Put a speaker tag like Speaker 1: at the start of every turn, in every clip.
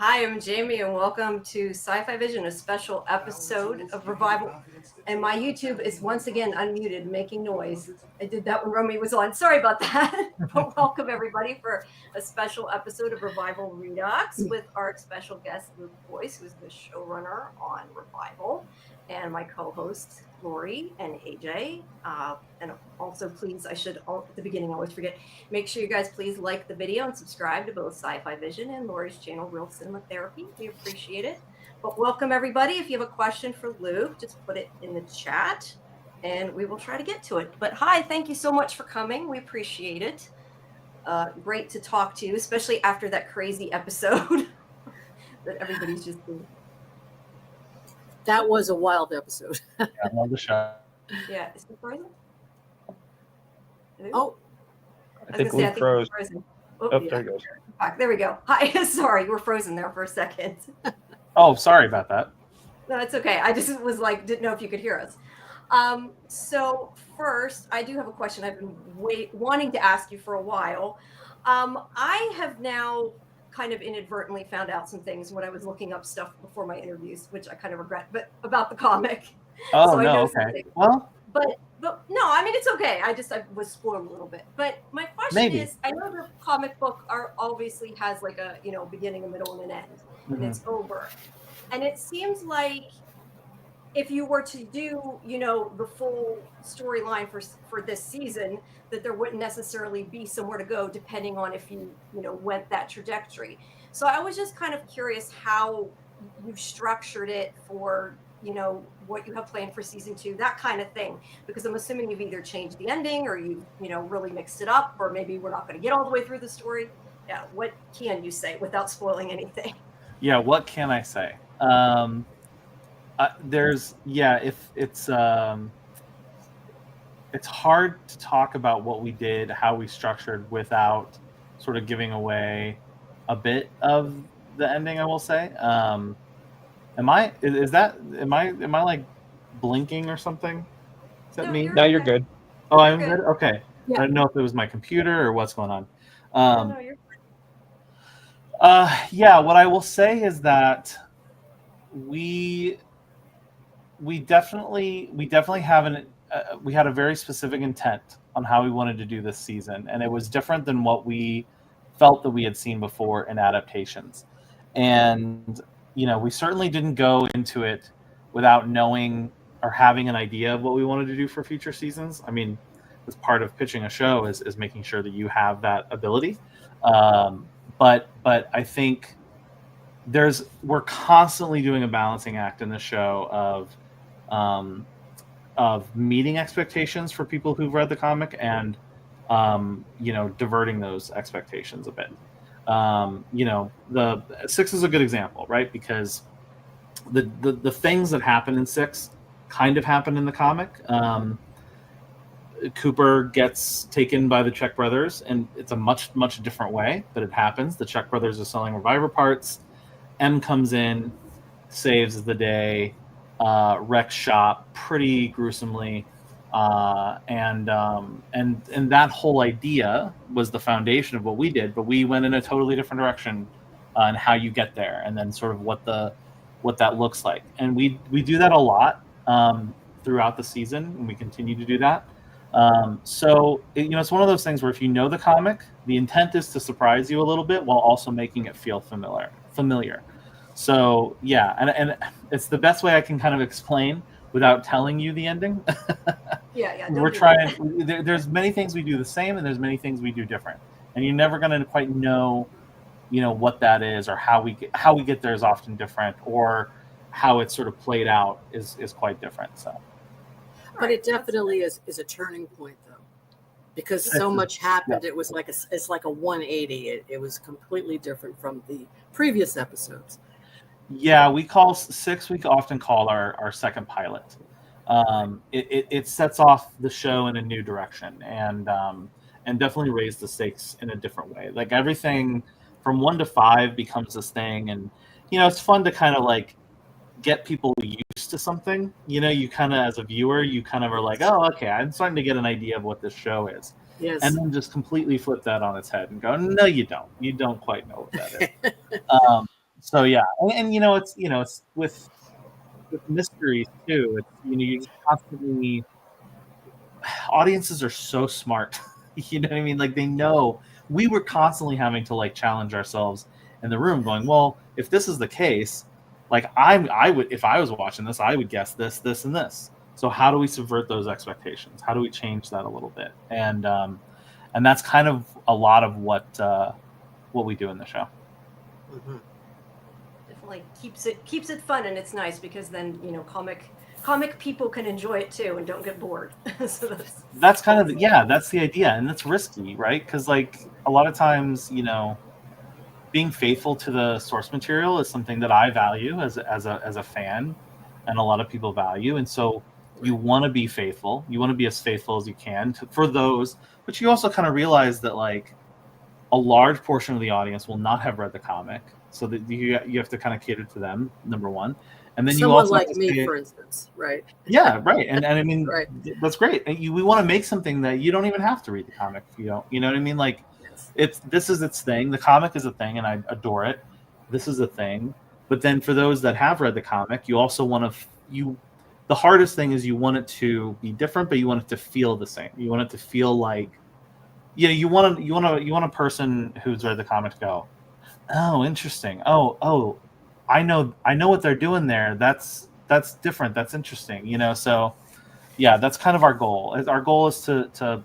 Speaker 1: Hi, I'm Jamie, and welcome to Sci-Fi Vision, a special episode of Revival. And my YouTube is once again unmuted, making noise. I did that when Romy was on. Sorry about that. But welcome everybody for a special episode of Revival Redux with our special guest Luke Boyce, who's the showrunner on Revival, and my co-hosts Laurie and AJ. And also, please, at the beginning, I always forget. Make sure you guys please like the video and subscribe to both Sci-Fi Vision and Laurie's channel, Real Cinema Therapy. We appreciate it. But welcome everybody. If you have a question for Luke, just put it in the chat and we will try to get to it. But hi, thank you so much for coming. We appreciate it. Great to talk to you, especially after that crazy episode that everybody's just doing.
Speaker 2: That was a wild episode.
Speaker 3: I love the show.
Speaker 1: Yeah, is he frozen?
Speaker 2: Oh,
Speaker 3: I think Luke froze.
Speaker 1: Oh,
Speaker 3: yeah. There he goes.
Speaker 1: There we go. Hi, sorry, we're frozen there for a second.
Speaker 3: Oh, sorry about that.
Speaker 1: No, it's okay. I just was like, didn't know if you could hear us. So first, I do have a question I've been wanting to ask you for a while. I have now kind of inadvertently found out some things when I was looking up stuff before my interviews, which I kind of regret, but about the comic.
Speaker 3: Oh, so no, okay. Well,
Speaker 1: but no, I mean, it's okay. I was spoiled a little bit. But my question is, I know the comic book obviously has like a, beginning, a middle, and an end, and it's over. And it seems like if you were to do, the full storyline for this season, that there wouldn't necessarily be somewhere to go depending on if you, went that trajectory. So I was just kind of curious how you've structured it for, what you have planned for season 2, that kind of thing, because I'm assuming you've either changed the ending or you've, really mixed it up, or maybe we're not going to get all the way through the story. Yeah. What can you say without spoiling anything?
Speaker 3: Yeah. What can I say? It's hard to talk about what we did, how we structured without sort of giving away a bit of the ending, I will say. Am I like blinking or something? Is that me?
Speaker 4: No, you're good.
Speaker 3: Oh, I'm good. Okay. Yeah. I don't know if it was my computer or what's going on.
Speaker 1: No, you're fine.
Speaker 3: Yeah, what I will say is that we definitely have we had a very specific intent on how we wanted to do this season, and it was different than what we felt that we had seen before in adaptations. And we certainly didn't go into it without knowing or having an idea of what we wanted to do for future seasons. I mean, as part of pitching a show is making sure that you have that ability. But I think we're constantly doing a balancing act in the show of meeting expectations for people who've read the comic and diverting those expectations a bit. The 6 is a good example, right? Because the things that happen in 6 kind of happen in the comic. Cooper gets taken by the Czech brothers, and it's a much, much different way, but it happens. The Czech brothers are selling Reviver parts. M comes in, saves the day, wrecks shop pretty gruesomely. And that whole idea was the foundation of what we did, but we went in a totally different direction on how you get there, and then sort of what that looks like. And we do that a lot throughout the season, and we continue to do that. So it's one of those things where if you know the comic, the intent is to surprise you a little bit while also making it feel familiar. So yeah, and it's the best way I can kind of explain without telling you the ending.
Speaker 1: Yeah.
Speaker 3: We're trying. There's many things we do the same, and there's many things we do different. And you're never going to quite know, what that is, or how we get there is often different, or how it's sort of played out is quite different. So,
Speaker 2: but it definitely is a turning point, though, because so much happened.
Speaker 3: Yeah.
Speaker 2: It was it's like a 180. It was completely different from the previous episodes.
Speaker 3: Yeah, we often call our second pilot. It sets off the show in a new direction, and definitely raised the stakes in a different way. Like everything from 1 to 5 becomes this thing, and it's fun to kind of like get people used to something. You kind of, as a viewer, you kind of are like, oh, okay, I'm starting to get an idea of what this show is.
Speaker 2: Yes.
Speaker 3: And then just completely flip that on its head and go, no, you don't. You don't quite know what that is. So yeah, and it's with mysteries too. It's you just constantly, audiences are so smart. You know what I mean? Like they know. We were constantly having to like challenge ourselves in the room, going, well, if this is the case, like I would, if I was watching this, I would guess this, this, and this. So how do we subvert those expectations? How do we change that a little bit? And that's kind of a lot of what we do in the show.
Speaker 2: Mhm.
Speaker 1: Definitely keeps it fun, and it's nice because then comic people can enjoy it too and don't get bored. So
Speaker 3: That's kind of that's the idea, and it's risky, right? Because like a lot of times, being faithful to the source material is something that I value as a fan, and a lot of people value, and so you want to be faithful. You want to be as faithful as you can for those, but you also kind of realize that like a large portion of the audience will not have read the comic, so that you have to kind of cater to them, number one, and then you
Speaker 2: Someone
Speaker 3: also have
Speaker 2: like
Speaker 3: to
Speaker 2: me,
Speaker 3: say,
Speaker 2: for instance, right?
Speaker 3: yeah, right. And I mean,
Speaker 2: Right.
Speaker 3: that's great. And we want to make something that you don't even have to read the comic if you don't. You know what I mean? Like,
Speaker 2: Yes.
Speaker 3: this is its thing. The comic is a thing, and I adore it. This is a thing. But then for those that have read the comic, you also want to the hardest thing is you want it to be different, but you want it to feel the same. You want it to feel like, you want a person who's read the comic to go, oh, interesting. Oh, I know what they're doing there. That's different. That's interesting. So yeah, that's kind of our goal. Our goal is to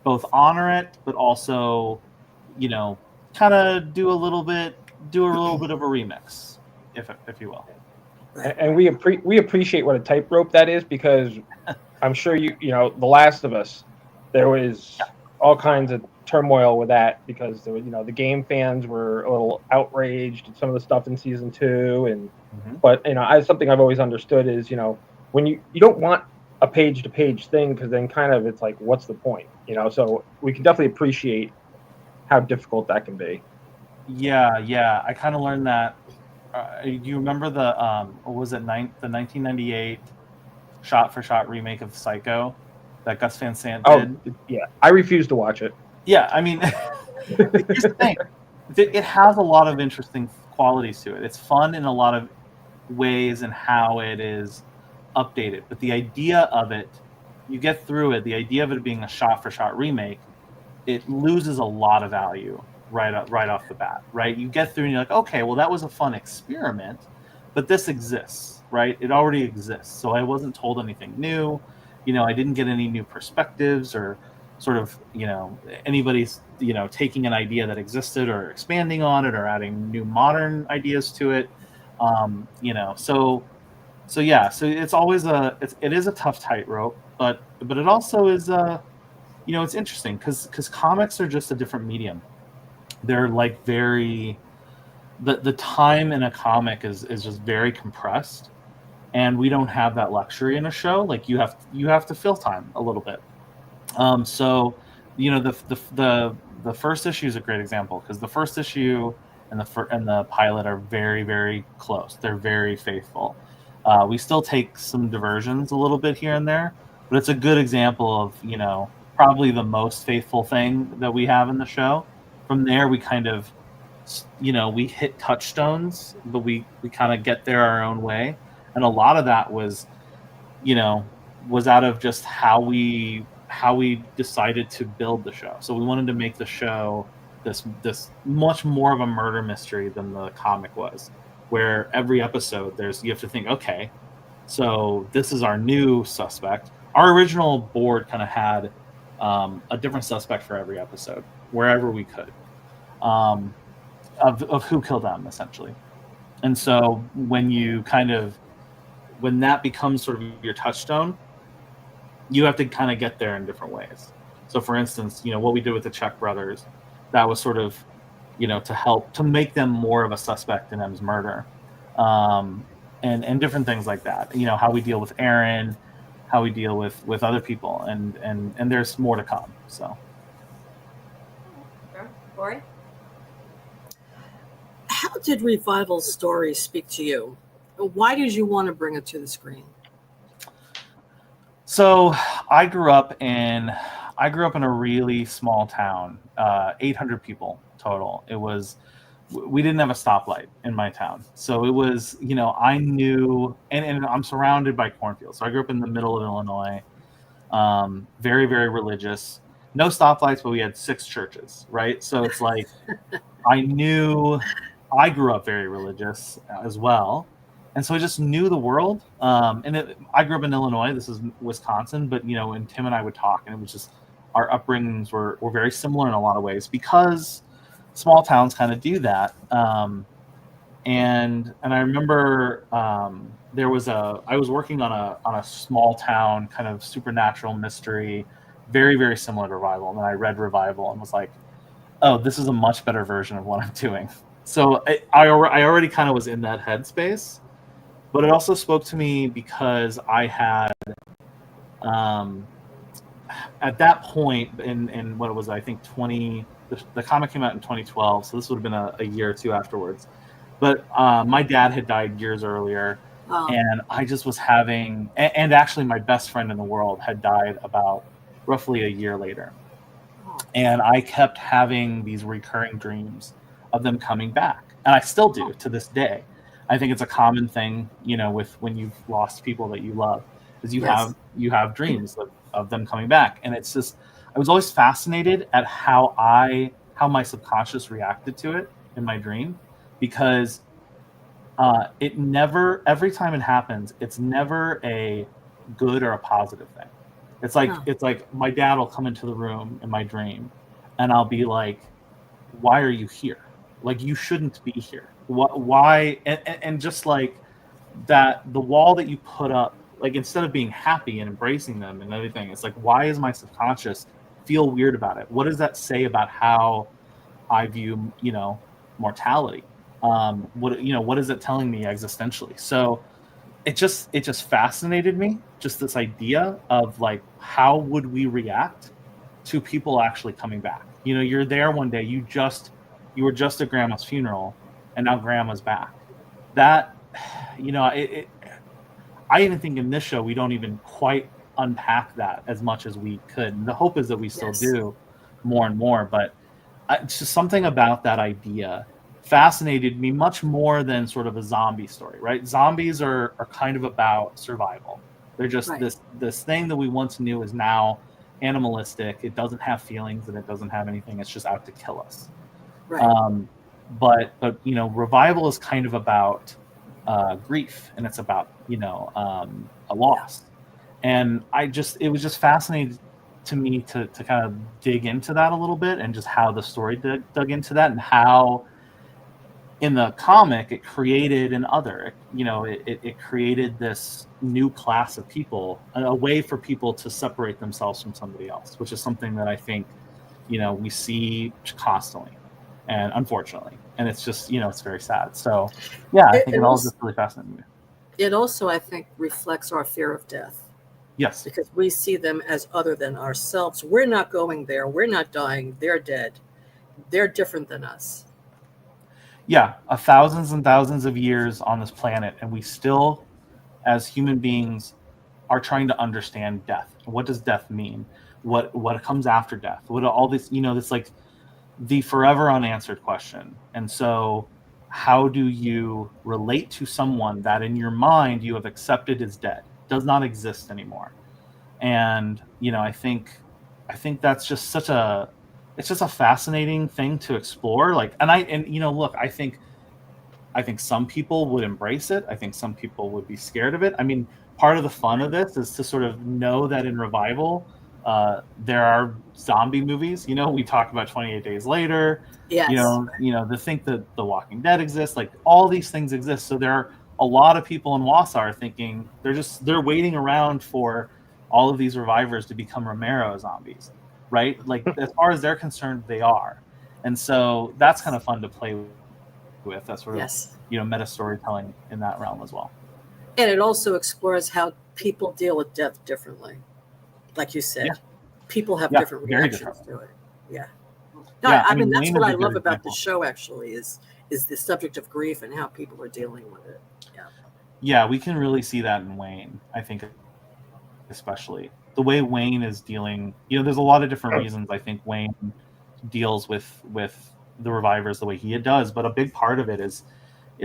Speaker 3: both honor it, but also, kind of do a little bit of a remix, if you will.
Speaker 4: And we appreciate what a tightrope that is, because I'm sure The Last of Us, there was all kinds of turmoil with that, because there was, the game fans were a little outraged at some of the stuff in season 2, and but something I've always understood is, when you don't want a page to page thing, because then kind of it's like, what's the point? So we can definitely appreciate how difficult that can be.
Speaker 3: Yeah, I kind of learned that. Do you remember the what was it, the 1998 shot-for-shot remake of Psycho that Gus Van Sant did?
Speaker 4: Oh, yeah, I refuse to watch it.
Speaker 3: Yeah, I mean, here's the thing. It has a lot of interesting qualities to it. It's fun in a lot of ways and how it is updated. But the idea of it, you get through it, the idea of it being a shot-for-shot remake, it loses a lot of value right off the bat, right? You get through and you're like, okay, well, that was a fun experiment, but this exists, right? It already exists. So I wasn't told anything new. I didn't get any new perspectives or sort of, anybody's, taking an idea that existed or expanding on it or adding new modern ideas to it. So yeah, so it's always it is a tough tightrope, but it also is it's interesting because comics are just a different medium. They're like the time in a comic is just very compressed, and we don't have that luxury in a show. Like you have to fill time a little bit. So the first issue is a great example, because the first issue and the pilot are very, very close. They're very faithful. We still take some diversions a little bit here and there, but it's a good example of probably the most faithful thing that we have in the show. From there, we kind of we hit touchstones, but we kind of get there our own way, and a lot of that was out of just how we decided to build the show. So we wanted to make the show this much more of a murder mystery than the comic was, where every episode you have to think, okay, so this is our new suspect. Our original board kind of had a different suspect for every episode, wherever we could, of who killed them, essentially. And so when that becomes sort of your touchstone, you have to kind of get there in different ways. So for instance, what we did with the Czech brothers, that was sort of, to help to make them more of a suspect in M's murder. And different things like that. How we deal with Aaron, how we deal with other people, and there's more to come. So
Speaker 1: Laurie?
Speaker 2: How did Revival's story speak to you? Why did you want to bring it to the screen?
Speaker 3: So I grew up in a really small town, 800 people total. It was we didn't have a stoplight in my town. So it was, I knew, and I'm surrounded by cornfields. So I grew up in the middle of Illinois, very, very religious. No stoplights, but we had 6 churches, right? So it's like, I grew up very religious as well. And so I just knew the world. I grew up in Illinois. This is Wisconsin, but, and Tim and I would talk, and it was just, our upbringings were very similar in a lot of ways because small towns kind of do that. And I remember I was working on a small town kind of supernatural mystery, very, very similar to Revival. And then I read Revival and was like, oh, this is a much better version of what I'm doing. So I already kind of was in that headspace, but it also spoke to me because I had, at that point in what was, I think, the comic came out in 2012, so this would have been a year or two afterwards. But my dad had died years earlier, and I just was having, and actually my best friend in the world had died about roughly a year later. And I kept having these recurring dreams of them coming back. And I still do to this day. I think it's a common thing, with when you've lost people that you love, is you have dreams of them coming back. And it's just, I was always fascinated at how my subconscious reacted to it in my dream, because every time it happens, it's never a good or a positive thing. It's like my dad will come into the room in my dream, and I'll be like, "Why are you here? Like, you shouldn't be here. Why?" And just like that, the wall that you put up, like, instead of being happy and embracing them and everything, it's like, why is my subconscious feel weird about it? What does that say about how I view, mortality? What is it telling me existentially? So it just fascinated me, just this idea of like, how would we react to people actually coming back? You're there one day, you were just at grandma's funeral, and now grandma's back. That, I even think in this show we don't even quite unpack that as much as we could. And the hope is that we still do more and more, but it's just something about that idea fascinated me much more than sort of a zombie story, right? Zombies are kind of about survival. They're just this thing that we once knew is now animalistic. It doesn't have feelings and it doesn't have anything. It's just out to kill us. Right. But Revival is kind of about grief, and it's about a loss. And it was just fascinating to me to kind of dig into that a little bit, and just how the story dug into that, and how in the comic it created it created this new class of people, a way for people to separate themselves from somebody else, which is something that I think we see constantly, and unfortunately, and it's just it's very sad. So I think it all just really fascinating me.
Speaker 2: It also, I think, reflects our fear of death.
Speaker 3: Yes.
Speaker 2: Because we see them as other than ourselves. We're not going there. We're not dying. They're dead. They're different than us.
Speaker 3: Yeah, thousands and thousands of years on this planet, and we still, as human beings, are trying to understand death. What does death mean? What comes after death? What all this, it's like the forever unanswered question. And so, how do you relate to someone that in your mind you have accepted is dead, does not exist anymore? And I think that's just it's just a fascinating thing to explore. Like, look, I think some people would embrace it. I think some people would be scared of it. I mean, part of the fun of this is to sort of know that in Revival, there are zombie movies. We talk about 28 Days Later.
Speaker 2: Yes.
Speaker 3: To think that The Walking Dead exists, like all these things exist. So there are a lot of people in Wausau thinking they're waiting around for all of these revivers to become Romero zombies, right? Like, as far as they're concerned, they are. And so that's kind of fun to play with, that sort of meta storytelling in that realm as well.
Speaker 2: And it also explores how people deal with death differently. Like you said, people have different reactions to it. Yeah. No, I mean, that's what I love about the show, actually, is the subject of grief and how people are dealing with it.
Speaker 3: Yeah, we can really see that in Wayne, I think, especially the way Wayne is dealing. There's a lot of different reasons I think Wayne deals with the revivers the way he does. But a big part of it is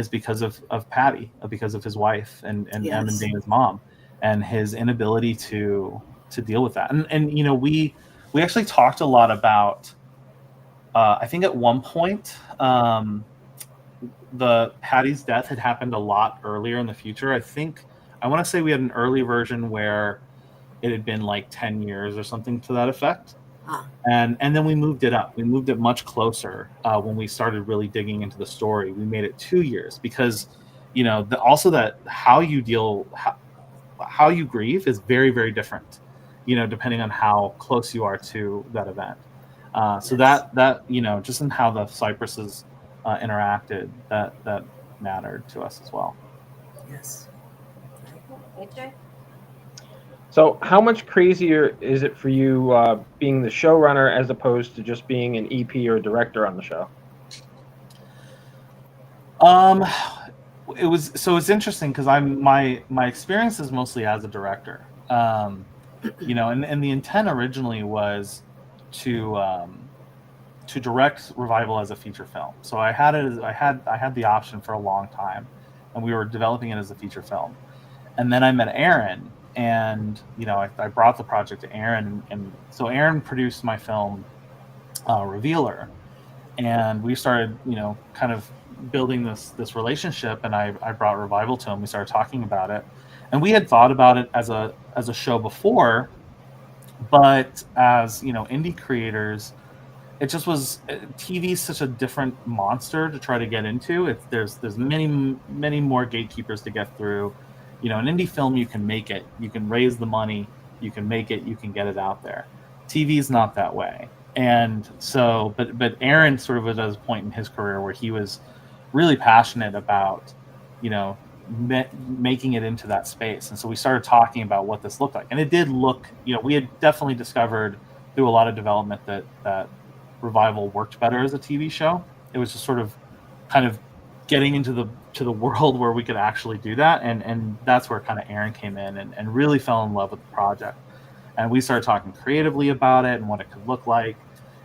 Speaker 3: because of Patty, because of his wife and
Speaker 2: Yes.
Speaker 3: Em and Dana's mom, and his inability to deal with that. And you know, we actually talked a lot about. I think at one point, the Patty's death had happened a lot earlier in the future. I want to say we had an early version where it had been like 10 years or something to that effect. And then we moved it up. We moved it much closer when we started really digging into the story. We made it 2 years because, you know, also that how you grieve is very, very different, you know, depending on how close you are to that event. So that you know, just in how the cypresses interacted, that mattered to us as well.
Speaker 2: Yes.
Speaker 1: AJ?
Speaker 4: So how much crazier is it for you being the showrunner as opposed to just being an EP or director on the show?
Speaker 3: It's interesting because my experience is mostly as a director. You know, and the intent originally was to direct Revival as a feature film. So I had the option for a long time, and we were developing it as a feature film. And then I met Aaron, and you know, I brought the project to Aaron, and so Aaron produced my film Revealer, and we started, you know, kind of building this relationship. And I brought Revival to him. We started talking about it, and we had thought about it as a show before, but as you know, indie creators, it just was TV is such a different monster to try to get into. There's many more gatekeepers to get through. You know, an indie film, you can make it, you can raise the money, you can make it, you can get it out there. TV is not that way. And so, but Aaron sort of was at a point in his career where he was really passionate about, you know, making it into that space. And so we started talking about what this looked like. And it did look, you know, we had definitely discovered through a lot of development that Revival worked better as a TV show. It was just sort of kind of getting into the world where we could actually do that. And that's where kind of Aaron came in and really fell in love with the project. And we started talking creatively about it and what it could look like.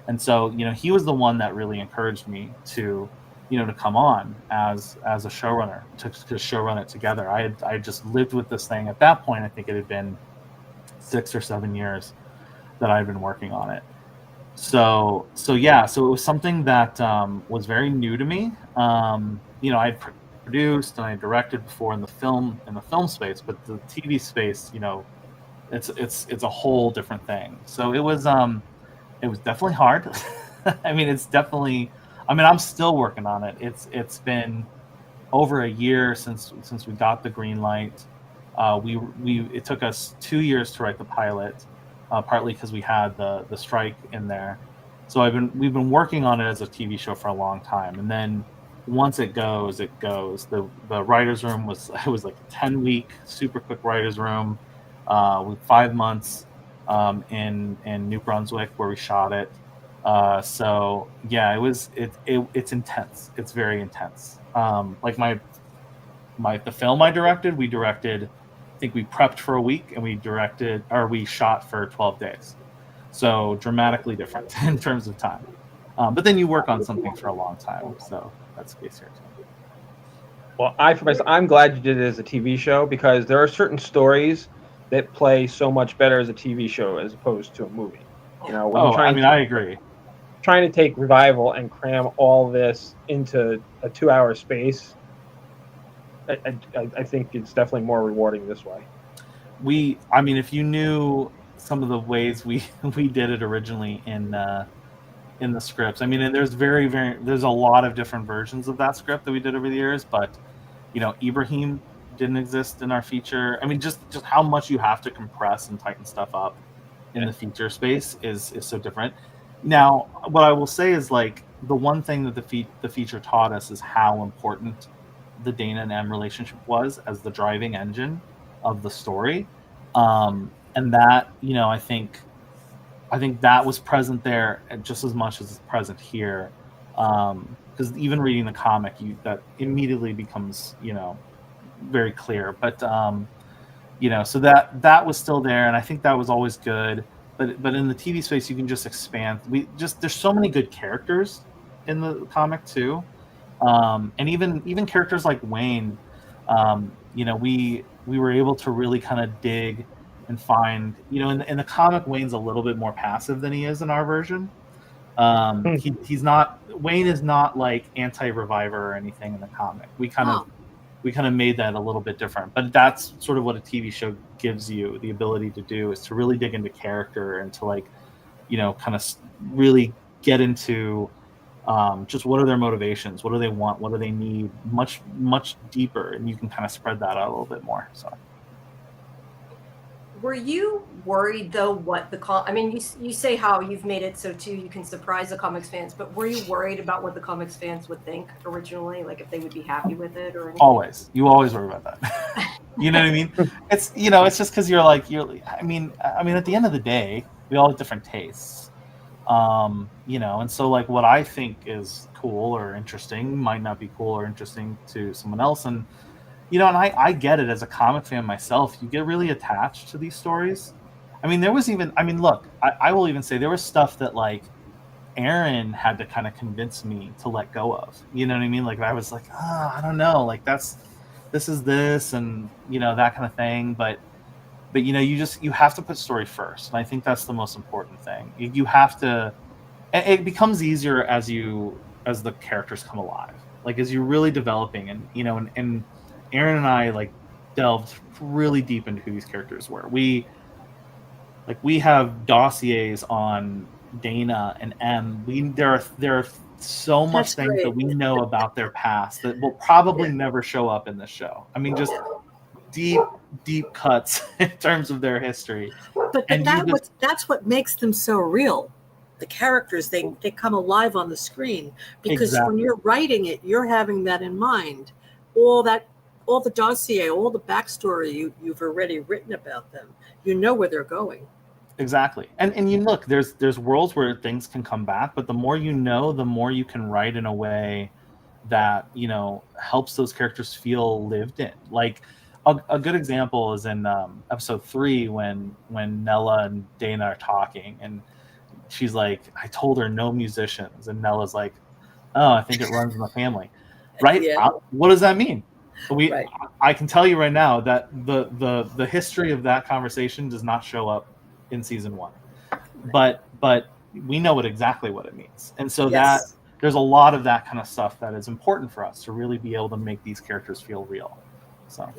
Speaker 3: And so, you know, he was the one that really encouraged me to, you know, to come on as a showrunner, to showrun it together. I had just lived with this thing. At that point, I think it had been 6 or 7 years that I had been working on it. So it was something that was very new to me. You know, I had produced and I directed before in the film space, but the TV space, you know, it's a whole different thing. So it was definitely hard. I mean, I'm still working on it. It's been over a year since we got the green light. It took us 2 years to write the pilot. Partly because we had the strike in there, so we've been working on it as a TV show for a long time. And then once it goes. The writers' room was like a 10-week super quick writers' room with 5 months in New Brunswick where we shot it. So yeah, it's intense. It's very intense. Like the film I directed, I think we prepped for a week and we shot for 12 days. So dramatically different in terms of time. But then you work on something for a long time. So that's the case here too.
Speaker 4: Well, I'm glad you did it as a TV show because there are certain stories that play so much better as a TV show as opposed to a movie. You know,
Speaker 3: I agree.
Speaker 4: Trying to take Revival and cram all this into a 2-hour space, I think it's definitely more rewarding this way.
Speaker 3: If you knew some of the ways we did it originally in the scripts, I mean, and there's there's a lot of different versions of that script that we did over the years, but you know, Ibrahim didn't exist in our feature. I mean, just how much you have to compress and tighten stuff up in the feature space is so different. Now, what I will say is, like, the one thing that the feature taught us is how important the Dana and Em relationship was as the driving engine of the story. And that, you know, I think that was present there just as much as it's present here. Because even reading the comic, that immediately becomes, you know, very clear. But you know, so that was still there, and I think that was always good. But in the TV space, you can just expand. There's so many good characters in the comic too, and even characters like Wayne. We were able to really kind of dig and find, in the comic, Wayne's a little bit more passive than he is in our version. He's not, Wayne is not like anti-reviver or anything in the comic. We kind of made that a little bit different, but that's sort of what a TV show gives you the ability to do, is to really dig into character and to kind of really get into just what are their motivations, what do they want, what do they need, much deeper, and you can kind of spread that out a little bit more. So
Speaker 1: were you worried though you say how you've made it so too you can surprise the comics fans, but were you worried about what the comics fans would think originally, like if they would be happy with it or anything?
Speaker 3: You always worry about that. You know what I mean? It's it's just because at the end of the day, we all have different tastes. And so like what I think is cool or interesting might not be cool or interesting to someone else. And, and I get it as a comic fan myself. You get really attached to these stories. There was even, look, I will even say there was stuff that like Aaron had to kind of convince me to let go of. You know what I mean? Like I was like, I don't know, like this is this, and that kind of thing. But you have to put story first, and I think that's the most important thing. You have to. It becomes easier as the characters come alive, like as you're really developing, and and Aaron and I like delved really deep into who these characters were. We have dossiers on Dana and M. There are so much things that we know about their past that will probably never show up in this show. Just deep cuts in terms of their history.
Speaker 2: But that's what makes them so real. The characters, they come alive on the screen because when you're writing it, you're having that in mind. All the dossier, all the backstory you've already written about them. You know where they're going.
Speaker 3: Exactly. And you look, there's worlds where things can come back, but the more you know, the more you can write in a way that, helps those characters feel lived in. Like a good example is in episode 3 when Nella and Dana are talking, and she's like, I told her no musicians, and Nella's like, oh, I think it runs in the family. Right?
Speaker 2: Yeah.
Speaker 3: What does that mean? I can tell you right now that the history of that conversation does not show up in season 1, but we know exactly what it means, and so that there's a lot of that kind of stuff that is important for us to really be able to make these characters feel real. So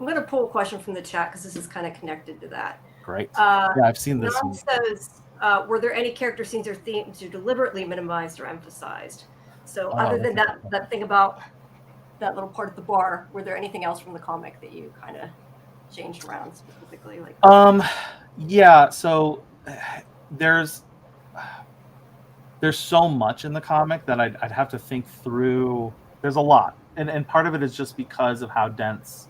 Speaker 1: I'm going to pull a question from the chat because this is kind of connected to that.
Speaker 3: Great. I've seen this.
Speaker 1: John says, were there any character scenes or themes you deliberately minimized or emphasized? So other than that thing about that little part at the bar, were there anything else from the comic that you kind of changed around specifically?
Speaker 3: So there's so much in the comic that I'd have to think through. There's a lot, and part of it is just because of how dense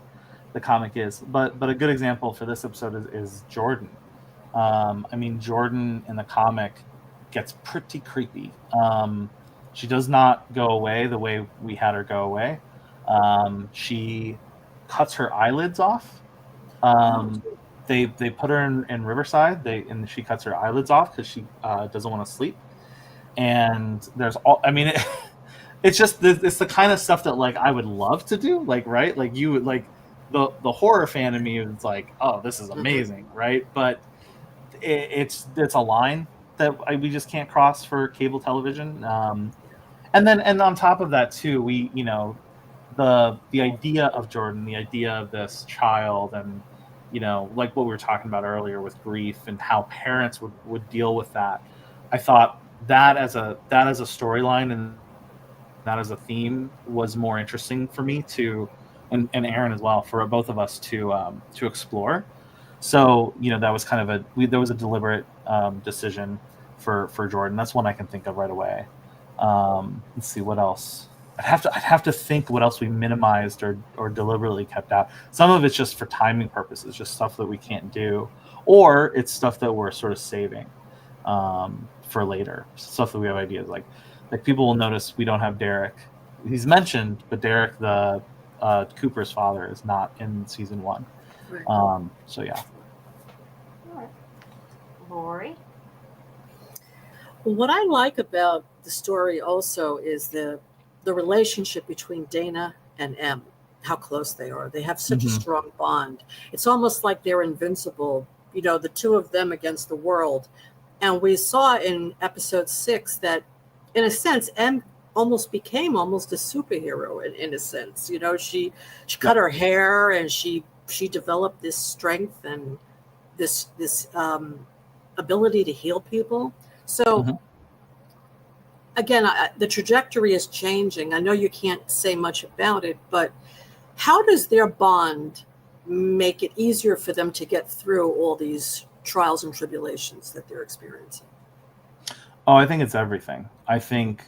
Speaker 3: the comic is. But a good example for this episode is Jordan. Jordan in the comic gets pretty creepy. She does not go away the way we had her go away. She cuts her eyelids off. They put her in Riverside. And she cuts her eyelids off because she doesn't want to sleep. And there's all. It's just it's the kind of stuff that like I would love to do. Like right, like you would like the horror fan in me is like, oh, this is amazing, right? But it's a line that we just can't cross for cable television. And on top of that too, we the idea of Jordan, the idea of this child, and like what we were talking about earlier with grief and how parents would deal with that. I thought that as a storyline and that as a theme was more interesting for me to, and Aaron as well, for both of us to explore. So that was kind of there was a deliberate decision for Jordan. That's one I can think of right away. Let's see what else. I'd have to think what else we minimized or deliberately kept out. Some of it's just for timing purposes, just stuff that we can't do, or it's stuff that we're sort of saving for later. Stuff that we have ideas like people will notice we don't have Derek. He's mentioned, but Derek, the Cooper's father, is not in season 1.
Speaker 2: Right.
Speaker 3: So yeah.
Speaker 1: All right. Laurie?
Speaker 2: Well, what I like about the the story also is the relationship between Dana and M, how close they are. They have such a strong bond. It's almost like they're invincible, the two of them against the world. And we saw in episode 6 that, in a sense, M became a superhero in a sense. She cut her hair, and she developed this strength and this ability to heal people. So again, the trajectory is changing. I know you can't say much about it, but how does their bond make it easier for them to get through all these trials and tribulations that they're experiencing?
Speaker 3: Oh, I think it's everything. I think,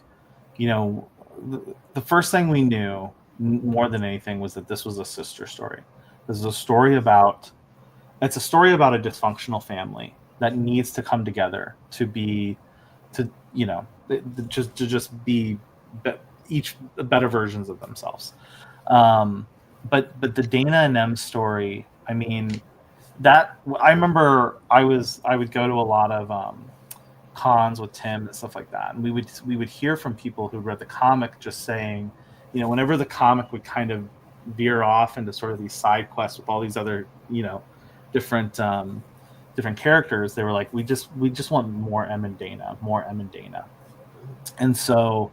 Speaker 3: the first thing we knew more than anything was that this was a sister story. This is a story about a dysfunctional family that needs to come together to be each better versions of themselves. But the Dana and M story, I mean, that I remember I would go to a lot of cons with Tim and stuff like that, and we would hear from people who read the comic just saying, whenever the comic would kind of veer off into sort of these side quests with all these other different characters, they were like, we just want more M and Dana. And so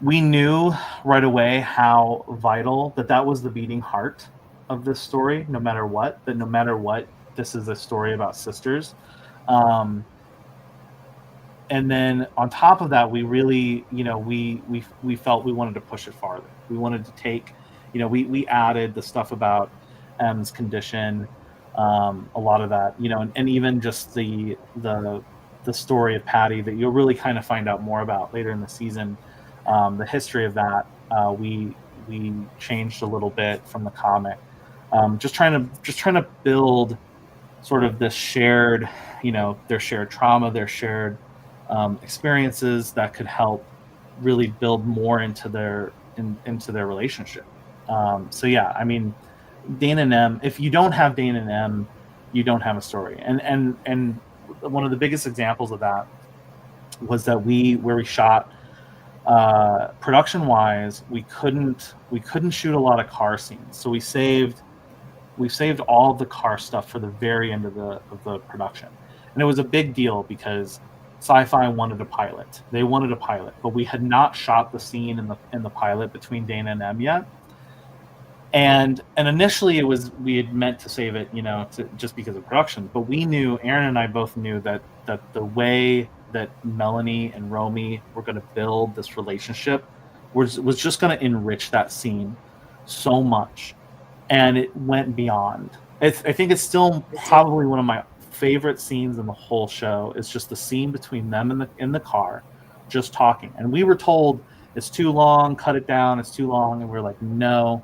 Speaker 3: we knew right away how vital that was the beating heart of this story, no matter what, this is a story about sisters. And then on top of that, we really, we felt we wanted to push it farther. We wanted to take, we added the stuff about M's condition, a lot of that, and even just the story of Patty that you'll really kind of find out more about later in the season. The history of that, we changed a little bit from the comic, just trying to build sort of this shared, their shared trauma, their shared experiences that could help really build more into their relationship. So yeah, I mean, Dana and M, if you don't have Dana and M, you don't have a story. And one of the biggest examples of that was that where we shot, production wise, we couldn't shoot a lot of car scenes. So we saved all of the car stuff for the very end of the production. And it was a big deal because SciFi wanted a pilot. They wanted a pilot, but we had not shot the scene in the pilot between Dana and M yet. And initially we had meant to save it, just because of production. But we knew, Aaron and I both knew that the way that Melanie and Romy were going to build this relationship was just going to enrich that scene so much, and it went beyond. I think it's still probably one of my favorite scenes in the whole show. Is just the scene between them in the car, just talking. And we were told it's too long, cut it down, it's too long, and we're like, no.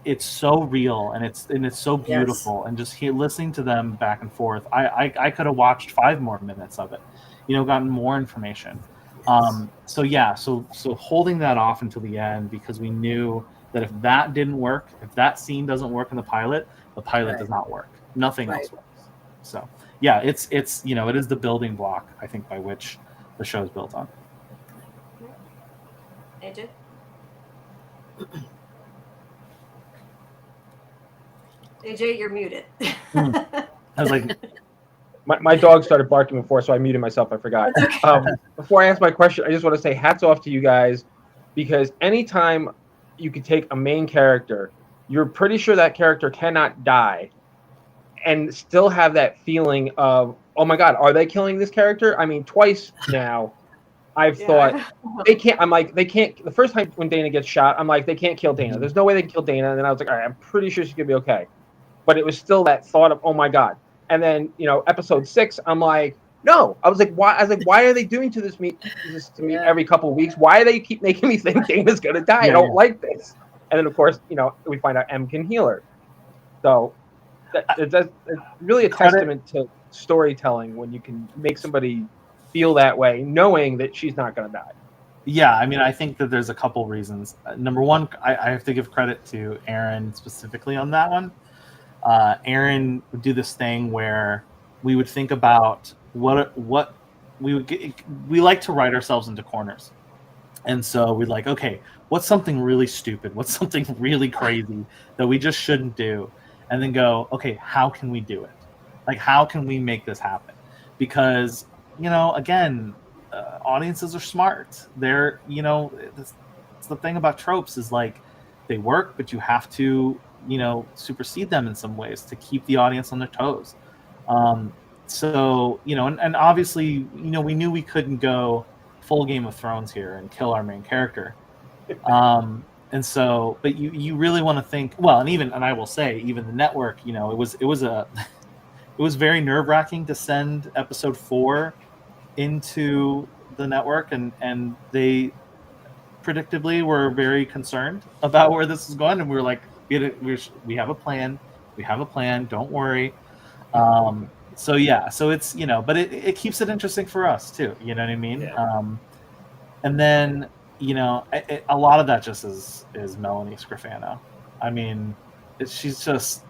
Speaker 3: It's so real, and it's so beautiful. Yes. And just listening to them back and forth, I could have watched 5 more minutes of it, gotten more information. Yes. So holding that off until the end, because we knew that if that didn't work, if that scene doesn't work in the pilot
Speaker 2: right.
Speaker 3: does not work. Nothing else works. So yeah, it's it is the building block, I think, by which the show is built on.
Speaker 1: AJ? AJ, you're muted.
Speaker 3: I was like,
Speaker 4: my dog started barking before, so I muted myself. I forgot. Before I ask my question, I just want to say hats off to you guys, because anytime you could take a main character, you're pretty sure that character cannot die, and still have that feeling of, oh my God, are they killing this character? I mean, twice now, I've thought they can't. I'm like, they can't. The first time when Dana gets shot, I'm like, they can't kill Dana. There's no way they can kill Dana. And then I was like, all right, I'm pretty sure she's gonna be okay. But it was still that thought of, oh my God. And then, episode 6, I'm like, no. I was like, why? Why are they doing this to me every couple of weeks? Why do they keep making me think Dana's gonna die? I don't like this. And then, of course, we find out M can heal her. So it's really a testament to storytelling when you can make somebody feel that way, knowing that she's not gonna die.
Speaker 3: Yeah, I mean, I think that there's a couple reasons. Number one, I have to give credit to Aaron specifically on that one. Aaron would do this thing where we would think about what we like to write ourselves into corners. And so we're like, okay, what's something really stupid? What's something really crazy that we just shouldn't do? And then go, okay, how can we do it? Like, how can we make this happen? Because, again, audiences are smart. They're, it's the thing about tropes is like they work, but you have to, supersede them in some ways to keep the audience on their toes. So, and obviously, we knew we couldn't go full Game of Thrones here and kill our main character. And so, but you really want to think, well, and I will say, even the network, it was very nerve-wracking to send episode 4 into the network, and they predictably were very concerned about where this is going, and we were like, we have a plan, don't worry. So it's, but it keeps it interesting for us too, you know what I mean?
Speaker 4: Yeah.
Speaker 3: And then, a lot of that just is Melanie Scrofano. I mean, she's just,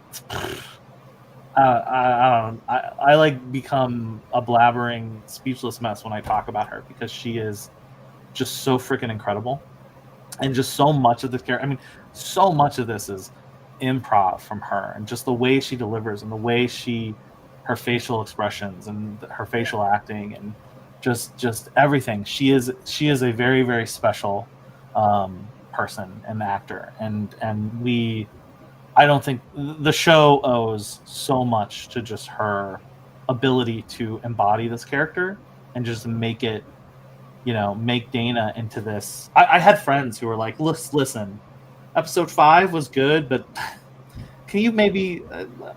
Speaker 3: I like become a blabbering, speechless mess when I talk about her, because she is just so freaking incredible. And just so much of this character, I mean, so much of this is improv from her, and just the way she delivers, and the way her facial expressions and her facial acting, and just everything. She is a very, very special person and actor, and I don't think the show owes so much to just her ability to embody this character and just make it, make Dana into this. I had friends who were like, listen, episode 5 was good, but can you maybe,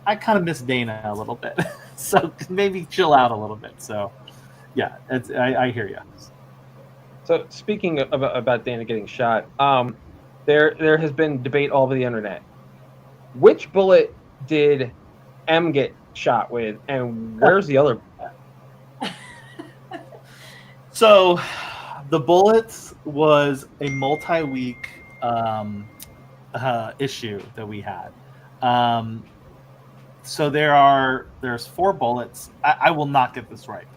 Speaker 3: I kind of miss Dana a little bit. So maybe chill out a little bit. So yeah, I hear you.
Speaker 4: So speaking about Dana getting shot, there has been debate all over the internet. Which bullet did M get shot with, and where's the other?
Speaker 3: So the bullet was a multi-week issue that we had. So there's 4 bullets. I will not get this right.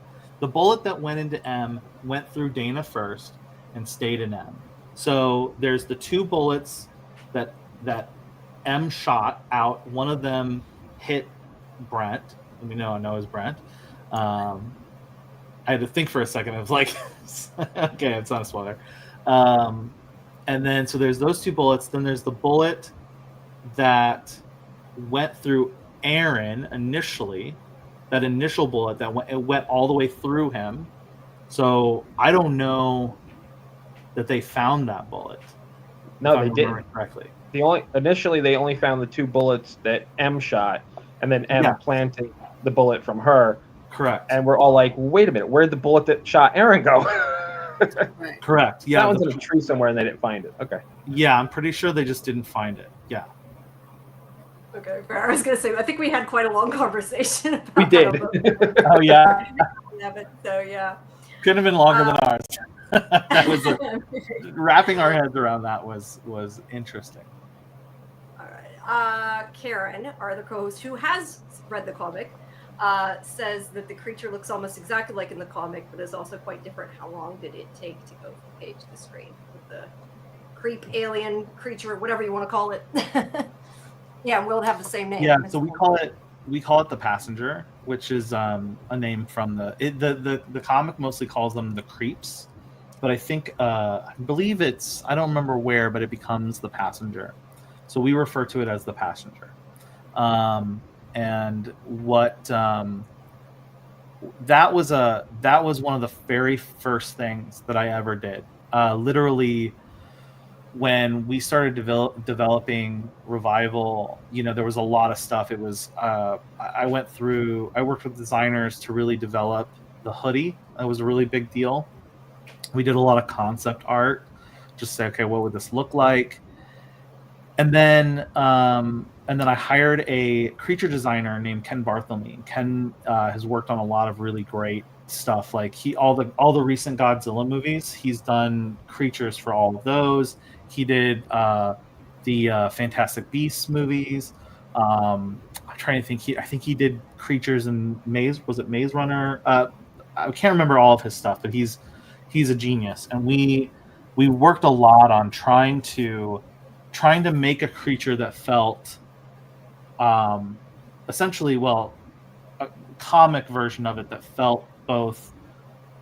Speaker 3: The bullet that went into M went through Dana first and stayed in M. So there's the 2 bullets that M shot out. One of them hit Brent. We know is Brent. I had to think for a second. I was like, okay, it's not a spoiler. And then so there's those 2 bullets. Then there's the bullet that went through Aaron initially. That initial bullet it went all the way through him. So I don't know that they found that bullet.
Speaker 4: No, they didn't.
Speaker 3: Correctly.
Speaker 4: Initially they only found the 2 bullets that M shot, and then M planted the bullet from her.
Speaker 3: Correct.
Speaker 4: And we're all like, wait a minute, where'd the bullet that shot Aaron go?
Speaker 2: Right.
Speaker 3: Correct. Yeah,
Speaker 4: that one's in a tree somewhere, and they didn't find it. Okay.
Speaker 3: Yeah, I'm pretty sure they just didn't find it. Yeah.
Speaker 1: Okay, fair. I was going to say, I think we had quite a long conversation about
Speaker 4: we did.
Speaker 3: Oh, yeah.
Speaker 1: So, yeah.
Speaker 3: Couldn't have been longer than ours. That was wrapping our heads around that was interesting.
Speaker 1: All right. Karen, our other co-host, who has read the comic, says that the creature looks almost exactly like in the comic, but is also quite different. How long did it take to go from page to screen with the creep, alien, creature, whatever you want to call it? Yeah, will it have the same name?
Speaker 3: Yeah, so we call it the Passenger, which is a name from the comic mostly calls them the Creeps, but I think I believe it's, I don't remember where, but it becomes the Passenger. So we refer to it as the Passenger. And what that was one of the very first things that I ever did. Literally, when we started developing Revival, there was a lot of stuff. It was I worked with designers to really develop the hoodie. That was a really big deal. We did a lot of concept art, just say, okay, what would this look like? And then I hired a creature designer named Ken Barthelme. Ken has worked on a lot of really great stuff. Like all the recent Godzilla movies, he's done creatures for all of those. He did the Fantastic Beasts movies. I'm trying to think. I think he did creatures in Maze. Was it Maze Runner? I can't remember all of his stuff, but he's a genius, and we worked a lot on trying to make a creature that felt essentially, well, a comic version of it that felt both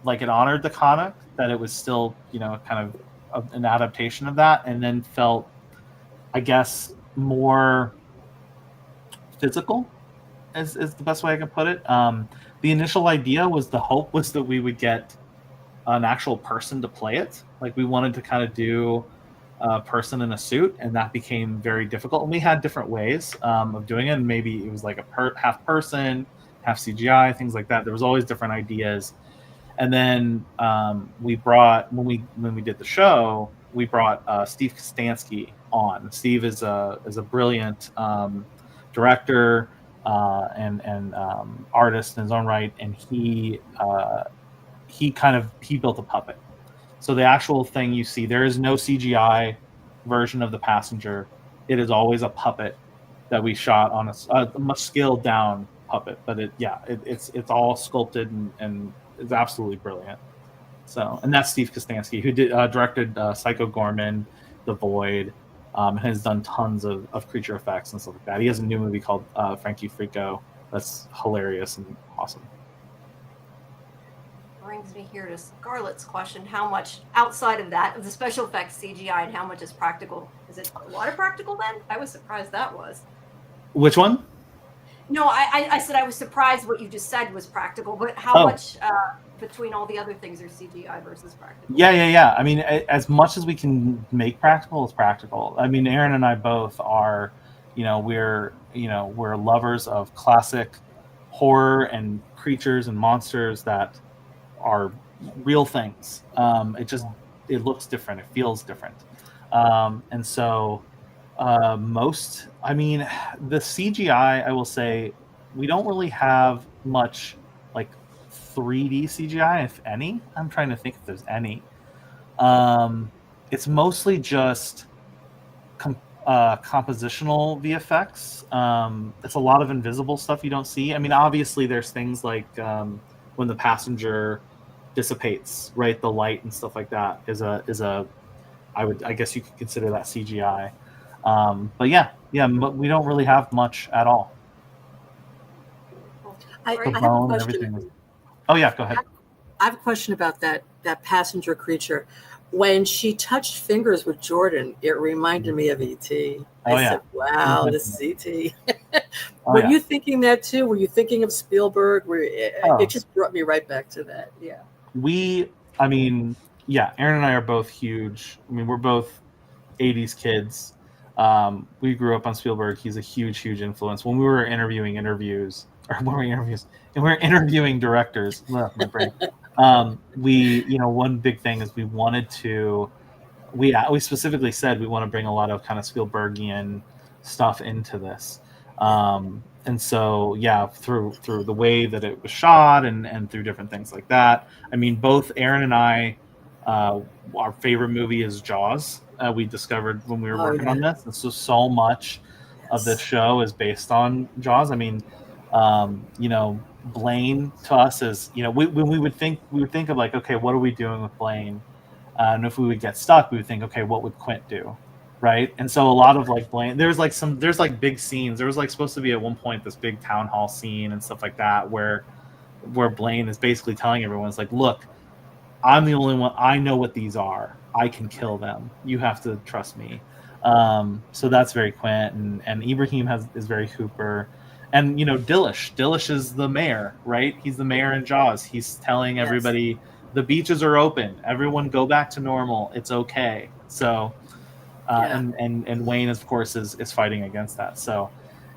Speaker 3: like it honored the comic, that it was still, kind of an adaptation of that, and then felt, I guess, more physical is the best way I can put it. The initial idea was, the hope was that we would get an actual person to play it. Like, we wanted to kind of do a person in a suit, and that became very difficult. And we had different ways of doing it. And maybe it was like a half person, half CGI, things like that. There was always different ideas. And then we brought, when we did the show, we brought Steve Kostansky on. Steve is a brilliant director and artist in his own right, and he built a puppet. So the actual thing you see, there is no CGI version of the passenger. It is always a puppet that we shot on a much scaled down puppet, but it's all sculpted and it's absolutely brilliant. So, and that's Steve Kostansky, who directed Psycho Gorman, The Void, and has done tons of creature effects and stuff like that. He has a new movie called Frankie Frico that's hilarious and awesome.
Speaker 1: Brings me here to Scarlett's question: how much outside of that, of the special effects CGI, and how much is practical? Is it a lot of practical then? I was surprised that was.
Speaker 3: Which one?
Speaker 1: No, I said I was surprised what you just said was practical, but how much between all the other things are CGI versus practical?
Speaker 3: Yeah. I mean, as much as we can make practical is practical. I mean, Aaron and I both are, we're lovers of classic horror and creatures and monsters that are real things. It looks different. It feels different. And so the CGI, I will say, we don't really have much like 3D CGI, if any. I'm trying to think if there's any. It's mostly just compositional VFX. It's a lot of invisible stuff you don't see. I mean, obviously there's things like when the passenger dissipates, right? The light and stuff like that is I guess you could consider that CGI. But we don't really have much at all.
Speaker 2: I have a question.
Speaker 3: Oh yeah, go ahead.
Speaker 2: I have a question about that passenger creature. When she touched fingers with Jordan, it reminded me of E.T. I said, wow, this is E.T. Were you thinking that too? Were you thinking of Spielberg? It just brought me right back to that. Yeah.
Speaker 3: Aaron and I are both huge. I mean, we're both 80s kids. We grew up on Spielberg. He's a huge influence. When we were interviewing directors, my brain. One big thing is we specifically said we want to bring a lot of kind of Spielbergian stuff into this. And so, through the way that it was shot and through different things like that. I mean, both Aaron and I, our favorite movie is Jaws. We discovered when we were working on this. And so much of this show is based on Jaws. I mean, Blaine to us is, we would think of like, okay, what are we doing with Blaine? And if we would get stuck, we would think, okay, what would Quint do? Right. And so a lot of like Blaine, there's like big scenes. There was like supposed to be at one point this big town hall scene and stuff like that where Blaine is basically telling everyone, it's like, look, I'm the only one. I know what these are. I can kill them. You have to trust me. So that's very Quint, and Ibrahim is very Hooper. And Dillish is the mayor, right? He's the mayor in Jaws. He's telling everybody the beaches are open. Everyone go back to normal. It's okay. So and Wayne, of course, is fighting against that. So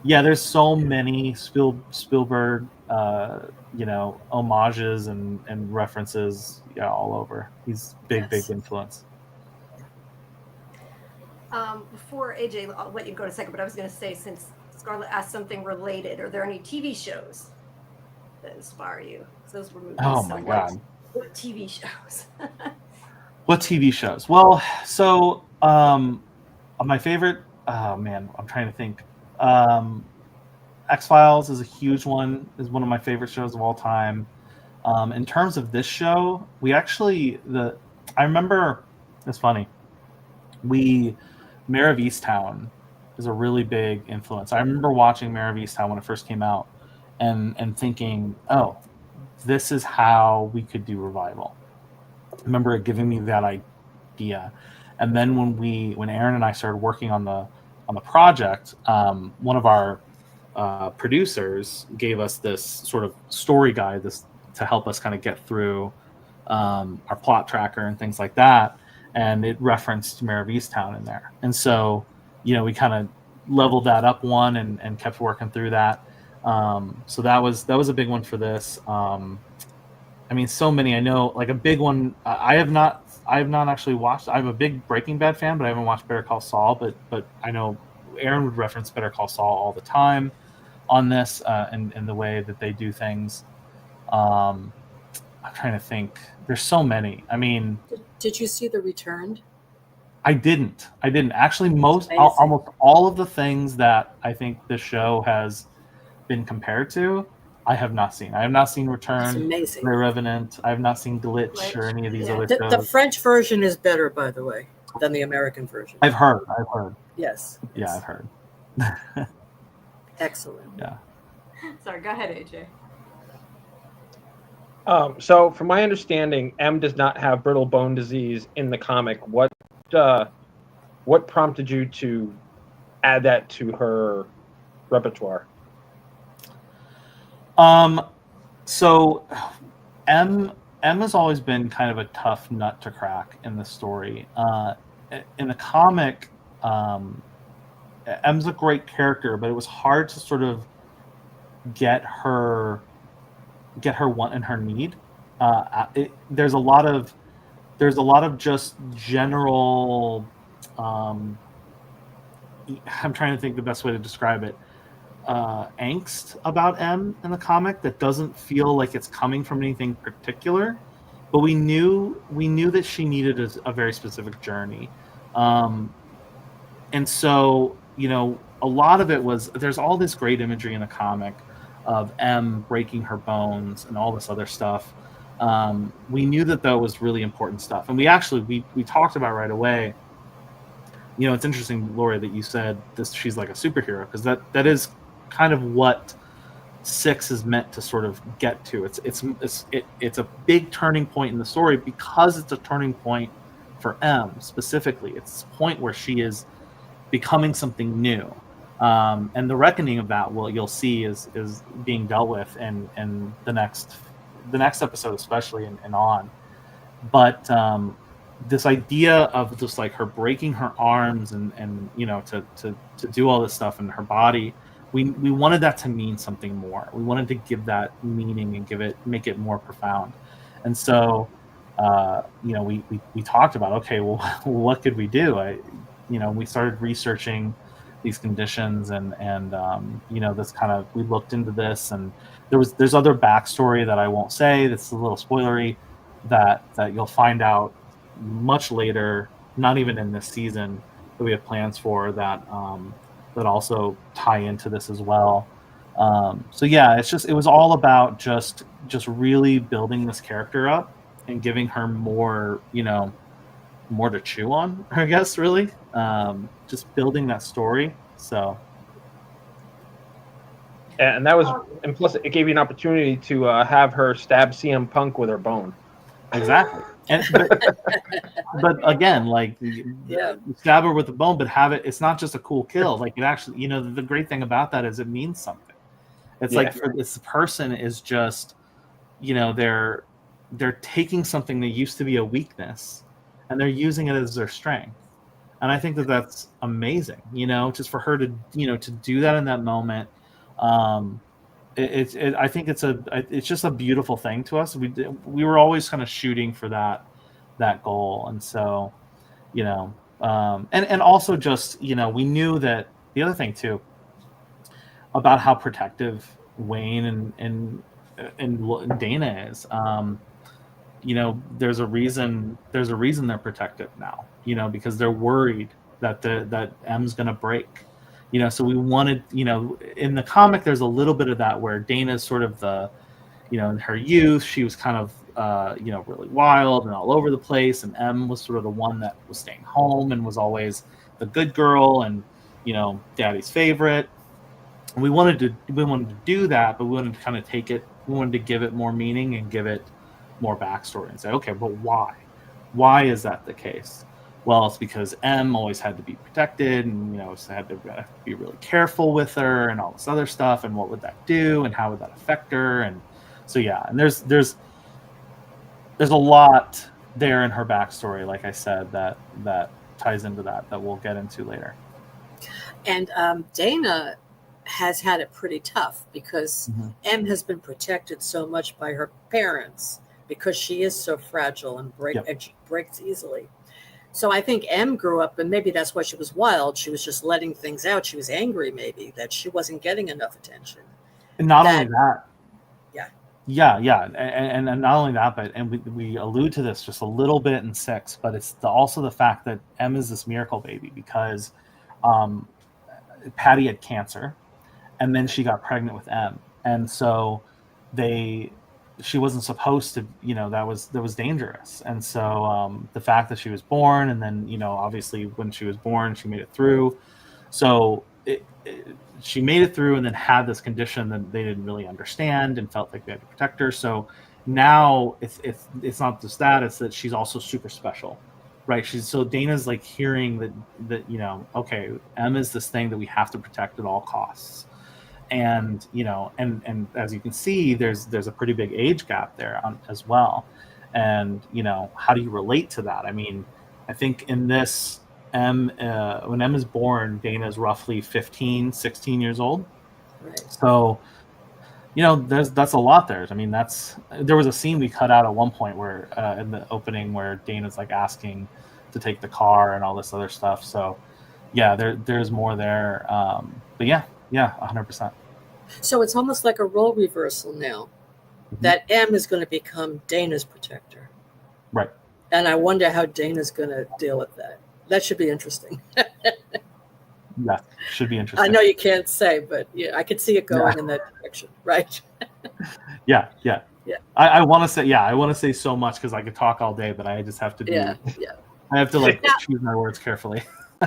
Speaker 3: there's so many Spielberg homages and references all over. He's big influence.
Speaker 1: Before AJ, I'll let you go in a second, but I was going to say, since Scarlett asked something related, are there any TV shows that inspire you? Those were movies.
Speaker 3: Oh my God.
Speaker 1: What TV shows?
Speaker 3: What TV shows? Well, so my favorite, I'm trying to think. X-Files is a huge one, is one of my favorite shows of all time. In terms of this show, I remember, it's funny, Mare of Easttown is a really big influence. I remember watching Mare of Easttown when it first came out and thinking, oh, this is how we could do revival. I remember it giving me that idea. And then when Aaron and I started working on the project, one of our producers gave us this sort of story guide to help us kind of get through our plot tracker and things like that. And it referenced Mare of Easttown in there. And so, we kind of leveled that up one and kept working through that. So that was a big one for this. I mean, so many. I know, like a big one. I have not actually watched. I'm a big Breaking Bad fan, but I haven't watched Better Call Saul. But I know Aaron would reference Better Call Saul all the time on this, and the way that they do things. I'm trying to think. There's so many. I mean,
Speaker 2: did you see The Returned?
Speaker 3: I didn't actually. Almost all of the things that I think the show has been compared to, I have not seen. I have not seen Return, The Revenant. I have not seen Glitch or any of these other shows.
Speaker 2: The French version is better, by the way, than the American version.
Speaker 3: I've heard.
Speaker 2: Yes.
Speaker 3: Yeah, I've heard.
Speaker 2: Excellent.
Speaker 3: Yeah.
Speaker 1: Sorry, go ahead, AJ.
Speaker 4: So, from my understanding, M does not have brittle bone disease in the comic. What prompted you to add that to her repertoire?
Speaker 3: So M has always been kind of a tough nut to crack in the story. In the comic, M's a great character, but it was hard to sort of get her want and her need. There's a lot of just general. I'm trying to think the best way to describe it. Angst about M in the comic that doesn't feel like it's coming from anything particular, but we knew that she needed a very specific journey, and so a lot of it was, there's all this great imagery in the comic of M breaking her bones and all this other stuff. We knew that was really important stuff, and we talked about right away. It's interesting, Laurie, that you said this. She's like a superhero, because that is kind of what 6 is meant to sort of get to. It's a big turning point in the story, because it's a turning point for M specifically. It's a point where she is becoming something new, and the reckoning of that, you'll see is being dealt with in the next episode, especially and on. But this idea of just like her breaking her arms and to do all this stuff in her body, we wanted that to mean something more. We wanted to give that meaning and make it more profound. And so we talked about, okay, well, what could we do? We started researching these conditions and this kind of, we looked into this, and there's other backstory that I won't say, that's a little spoilery, that you'll find out much later, not even in this season, that we have plans for that also tie into this as well. So yeah, it was all about just really building this character up and giving her more to chew on, I guess, really. Just building that story. So,
Speaker 4: and that was, and plus it gave you an opportunity to have her stab CM Punk with her bone.
Speaker 3: Exactly. But again, like, stab her with the bone, but have it's not just a cool kill. Like, it actually, the great thing about that is it means something. It's like, this person is just, they're taking something that used to be a weakness and they're using it as their strength. And I think that's amazing, just for her to, to do that in that moment. I think it's just a beautiful thing to us. We were always kind of shooting for that goal. And so, and also just, we knew that the other thing too, about how protective Wayne and Dana is, there's a reason they're protective now, because they're worried that M's going to break. So we wanted, in the comic, there's a little bit of that where Dana's sort of the in her youth, she was kind of, really wild and all over the place. And M was sort of the one that was staying home and was always the good girl and, daddy's favorite. And we wanted to do that, but we wanted to kind of we wanted to give it more meaning and give it more backstory and say, okay, but why? Why is that the case? Well, it's because M always had to be protected and, so had to be really careful with her and all this other stuff. And what would that do? And how would that affect her? And so, yeah, and there's a lot there in her backstory, like I said, that ties into that we'll get into later.
Speaker 2: And Dana has had it pretty tough because M has been protected so much by her parents because she is so fragile and she breaks easily. So I think M grew up, and maybe that's why she was wild. She was just letting things out. She was angry, maybe, that she wasn't getting enough attention.
Speaker 3: And not only that. Yeah. And not only that, but we allude to this just a little bit in 6, but it's also the fact that M is this miracle baby because Patty had cancer, and then she got pregnant with M, and so she wasn't supposed to, that was dangerous. And so the fact that she was born, and then obviously when she was born she made it through, so she made it through and then had this condition that they didn't really understand and felt like they had to protect her. So now it's not just that, it's that she's also super special, right? So Dana's like hearing that okay, M is this thing that we have to protect at all costs. And and as you can see, there's a pretty big age gap there as well. And how do you relate to that? I mean, I think in this when M is born, Dana is roughly 15, 16 years old.
Speaker 2: Right.
Speaker 3: So that's a lot there. I mean, there was a scene we cut out at one point where in the opening where Dana's like asking to take the car and all this other stuff. So yeah, there's more there. But yeah, 100%.
Speaker 2: So it's almost like a role reversal now, that M is going to become Dana's protector.
Speaker 3: Right.
Speaker 2: And I wonder how Dana's going to deal with that. That should be interesting.
Speaker 3: Yeah, should be interesting.
Speaker 2: I know you can't say, but yeah, I could see it going in that direction, right?
Speaker 3: Yeah. I want to say so much because I could talk all day, but I just have to
Speaker 2: Yeah.
Speaker 3: I have to choose my words carefully.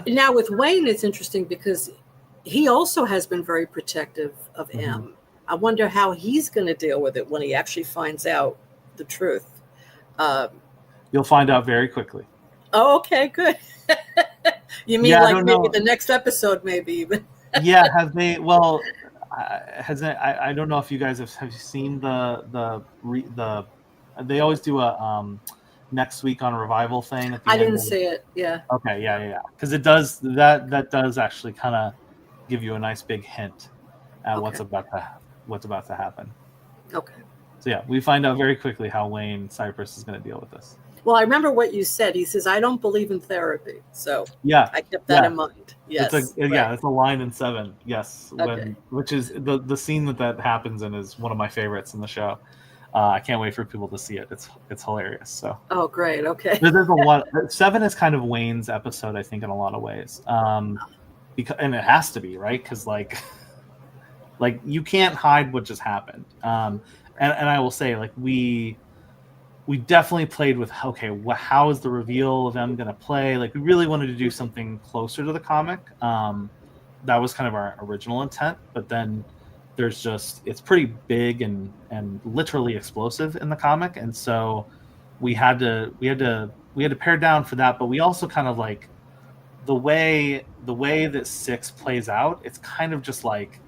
Speaker 2: Now with Wayne, it's interesting because he also has been very protective of M. I wonder how he's going to deal with it when he actually finds out the truth.
Speaker 3: You'll find out very quickly.
Speaker 2: Oh, okay, good. You mean maybe the next episode, maybe even? Yeah,
Speaker 3: have they? Well, I don't know if you guys have seen the they always do a next week on revival thing at the
Speaker 2: I
Speaker 3: end.
Speaker 2: didn't see it. Yeah.
Speaker 3: Okay. Yeah. Because it does that does actually kind of give you a nice big hint at what's about to happen.
Speaker 2: Okay.
Speaker 3: So yeah, we find out very quickly how Wayne Cypress is going to deal with this.
Speaker 2: Well, I remember what you said. He says, "I don't believe in therapy," so
Speaker 3: yeah,
Speaker 2: I kept that in mind. Yes,
Speaker 3: it's a line in 7. Yes,
Speaker 2: okay.
Speaker 3: Which is the scene that happens in is one of my favorites in the show. I can't wait for people to see it. It's hilarious. So.
Speaker 2: Oh, great. Okay.
Speaker 3: There's a lot. 7 is kind of Wayne's episode, I think, in a lot of ways. Because it has to be, right? Because like you can't hide what just happened. And I will say, like we definitely played with, okay, how is the reveal of M going to play? Like, we really wanted to do something closer to the comic. That was kind of our original intent, but then it's pretty big and literally explosive in the comic. And so we had to pare down for that, but we also kind of like the way that 6 plays out, it's kind of just like,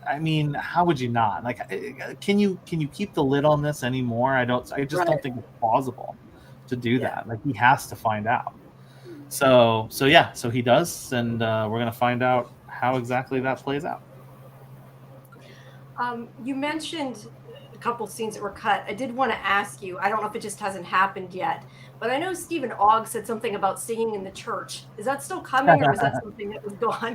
Speaker 3: I mean, how would you not? Like, can you keep the lid on this anymore? I just don't think it's plausible to do that. Like, he has to find out. So he does, and we're gonna find out how exactly that plays out.
Speaker 1: You mentioned a couple scenes that were cut. I did want to ask you, I don't know if it just hasn't happened yet, but I know Stephen Ogg said something about singing in the church. Is that still coming, or is that something that was gone?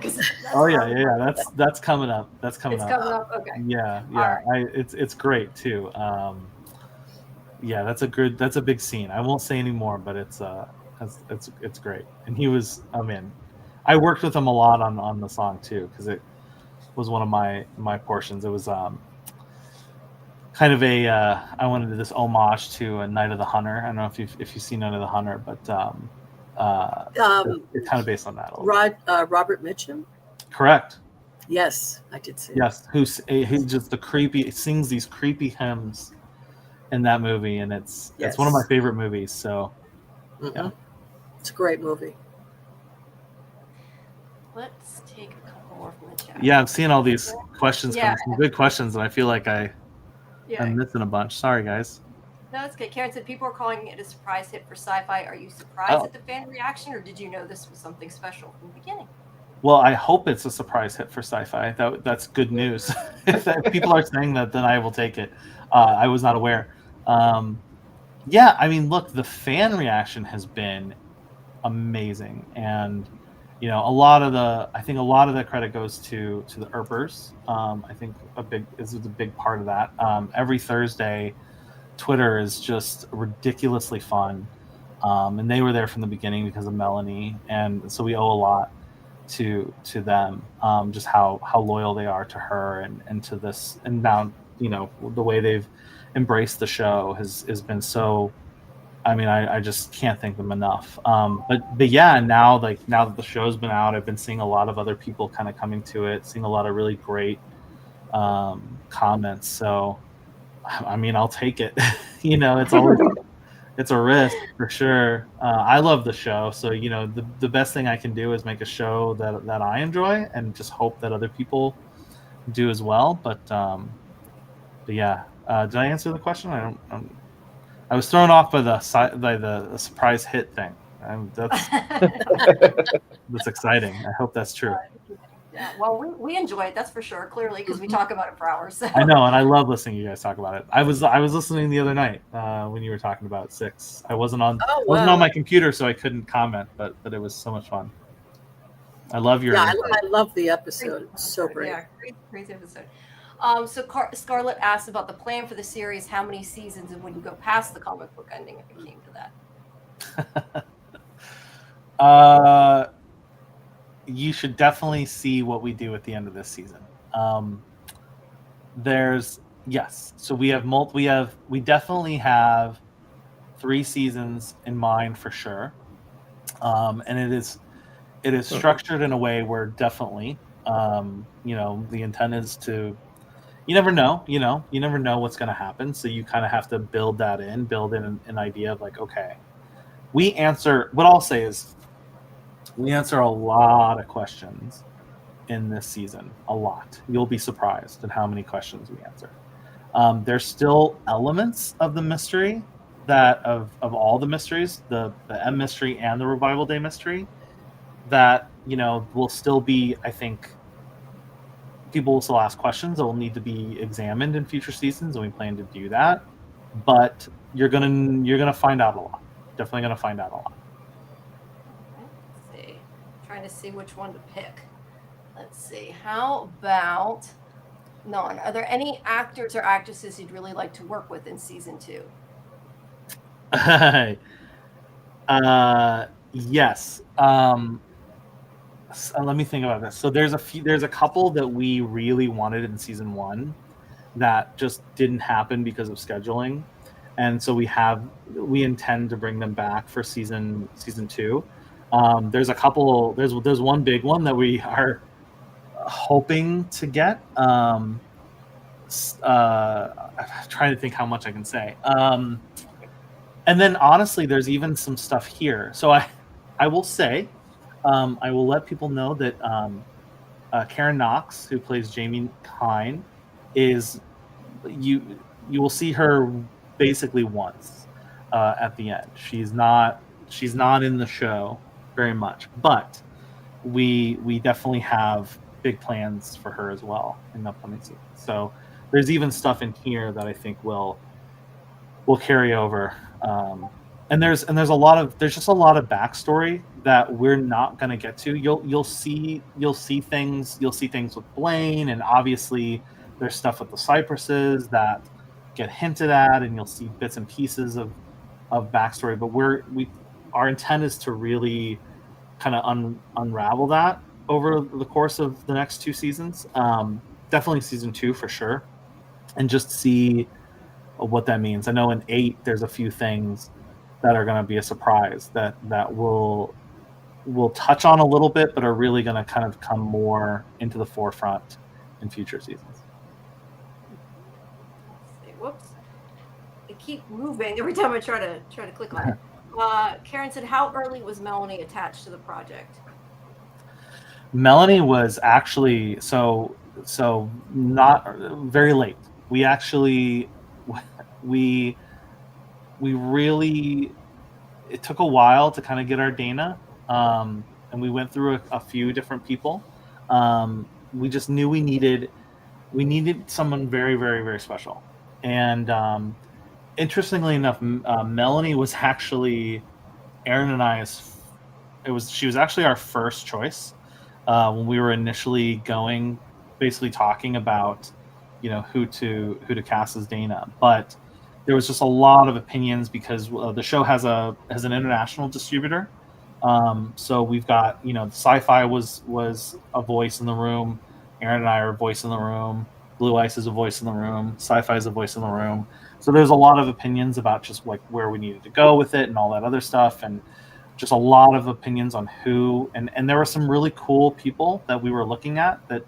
Speaker 3: That's coming up. That's coming up.
Speaker 1: It's coming up. Okay.
Speaker 3: Yeah.
Speaker 1: Right.
Speaker 3: It's great too. That's a big scene. I won't say any more, but it's great. And he was, I worked with him a lot on the song too, because it was one of my portions. It was kind of a I wanted to do this homage to a Night of the Hunter. I don't know if you've seen Night of the Hunter, but it's kind of based on that.
Speaker 2: Robert Mitchum.
Speaker 3: Correct.
Speaker 2: Yes, I did see.
Speaker 3: Yes, who's just the creepy, sings these creepy hymns in that movie, and it's one of my favorite movies. So yeah,
Speaker 2: it's a great movie.
Speaker 1: Let's take a couple more from the chat.
Speaker 3: Yeah, I'm seeing all these questions coming, some good questions, and I feel like I'm missing a bunch. Sorry, guys.
Speaker 1: No, it's good. Karen said people are calling it a surprise hit for Sci-Fi. Are you surprised at the fan reaction, or did you know this was something special from the beginning?
Speaker 3: Well, I hope it's a surprise hit for Sci-Fi. That's good news. If people are saying that, then I will take it. I was not aware. Yeah, I mean, look, the fan reaction has been amazing, and I think a lot of the credit goes to the Earpers. I think this is a big part of that. Every Thursday, Twitter is just ridiculously fun, and they were there from the beginning because of Melanie, and so we owe a lot to them, just how loyal they are to her and to this, and now the way they've embraced the show has been so. I mean, I just can't thank them enough. But yeah, now that the show's been out, I've been seeing a lot of other people kind of coming to it, seeing a lot of really great comments. So, I mean, I'll take it. It's always it's a risk for sure. I love the show, so the best thing I can do is make a show that I enjoy, and just hope that other people do as well. But yeah, did I answer the question? I was thrown off by the surprise hit thing. That's exciting. I hope that's true.
Speaker 1: Yeah, well, we enjoy it, that's for sure, clearly, because we talk about it for hours. So.
Speaker 3: I know, and I love listening to you guys talk about it. I was listening the other night when you were talking about 6. I wasn't on wasn't on my computer, so I couldn't comment, but it was so much fun. I love your.
Speaker 2: Yeah, I love the episode. It's so great. Yeah,
Speaker 1: great episode. So Scarlett asked about the plan for the series. How many seasons, and would you go past the comic book ending if it came to
Speaker 3: that? You should definitely see what we do at the end of this season. So we definitely have 3 seasons in mind for sure, and it is structured in a way where definitely, the intent is to. You never know, you never know what's going to happen. So you kind of have to build in an idea of like, okay, what I'll say is we answer a lot of questions in this season, a lot. You'll be surprised at how many questions we answer. There's still elements of the mystery of all the mysteries, the M mystery and the Revival Day mystery that, will still be, I think, people will still ask questions that will need to be examined in future seasons, and we plan to do that. But you're gonna find out a lot. Definitely gonna find out a lot.
Speaker 1: Let's see. I'm trying to see which one to pick. Let's see. How about none? Are there any actors or actresses you'd really like to work with in season 2?
Speaker 3: Yes. Let me think about this. So there's a couple that we really wanted in season 1 that just didn't happen because of scheduling, and so we intend to bring them back for season 2. There's a couple. There's one big one that we are hoping to get. I'm trying to think how much I can say. And then honestly, there's even some stuff here. So I will say. I will let people know that Karen Knox, who plays Jamie Kine, is you will see her basically once at the end. She's not in the show very much, but we definitely have big plans for her as well in the upcoming season. So there's even stuff in here that I think will carry over. And there's just a lot of backstory that we're not going to get to. You'll see things with Blaine, and obviously there's stuff with the Cypresses that get hinted at, and you'll see bits and pieces of backstory. But our intent is to really kind of unravel that over the course of the next 2 seasons. Definitely season 2 for sure, and just see what that means. I know in 8 there's a few things that are going to be a surprise that we'll touch on a little bit, but are really going to kind of come more into the forefront in future seasons.
Speaker 1: Whoops. It keep moving every time I try to click on it. Karen said, how early was Melanie attached to the project?
Speaker 3: Melanie was actually so not very late. We actually we really, it took a while to kind of get our Dana, and we went through a few different people. We just knew we needed someone very, very, very special. And interestingly enough, Melanie was actually Aaron and I's. She was actually our first choice when we were initially basically talking about, who to cast as Dana. But there was just a lot of opinions because the show has an international distributor. So we've got, SciFi was a voice in the room. Aaron and I are a voice in the room. Blue Ice is a voice in the room. SciFi is a voice in the room. So there's a lot of opinions about just like where we needed to go with it and all that other stuff. And just a lot of opinions on who, and there were some really cool people that we were looking at that,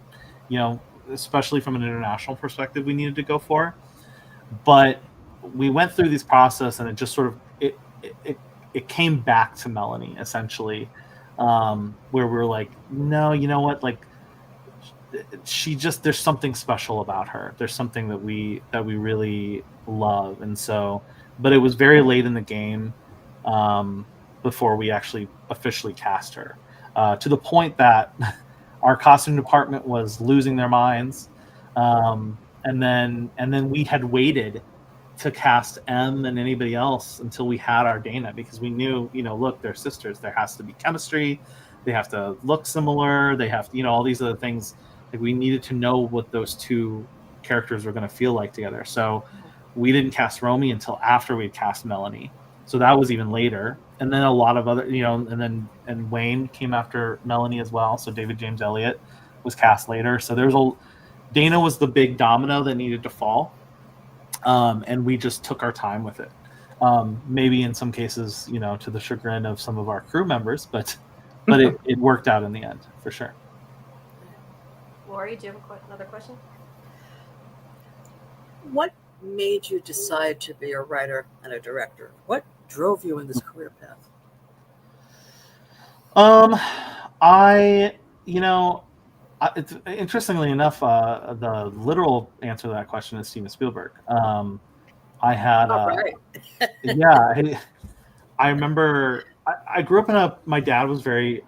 Speaker 3: especially from an international perspective, we needed to go for. But we went through this process and it just sort of, it came back to Melanie essentially, where we were like, no, you know what? Like there's something special about her. There's something that we really love. And so, but it was very late in the game, before we actually officially cast her, to the point that our costume department was losing their minds. And then we had waited to cast M and anybody else until we had our Dana, because we knew, look, they're sisters. There has to be chemistry. They have to look similar. They have to, all these other things. Like we needed to know what those two characters were going to feel like together. So we didn't cast Romy until after we'd cast Melanie. So that was even later. And then a lot of other, and Wayne came after Melanie as well. So David James Elliott was cast later. So Dana was the big domino that needed to fall. And we just took our time with it. Maybe in some cases, to the chagrin of some of our crew members, but it worked out in the end for sure.
Speaker 1: Laurie, do you have another question?
Speaker 2: What made you decide to be a writer and a director? What drove you in this career path?
Speaker 3: It's interestingly enough, the literal answer to that question is Steven Spielberg. I had, I remember I grew up my dad was very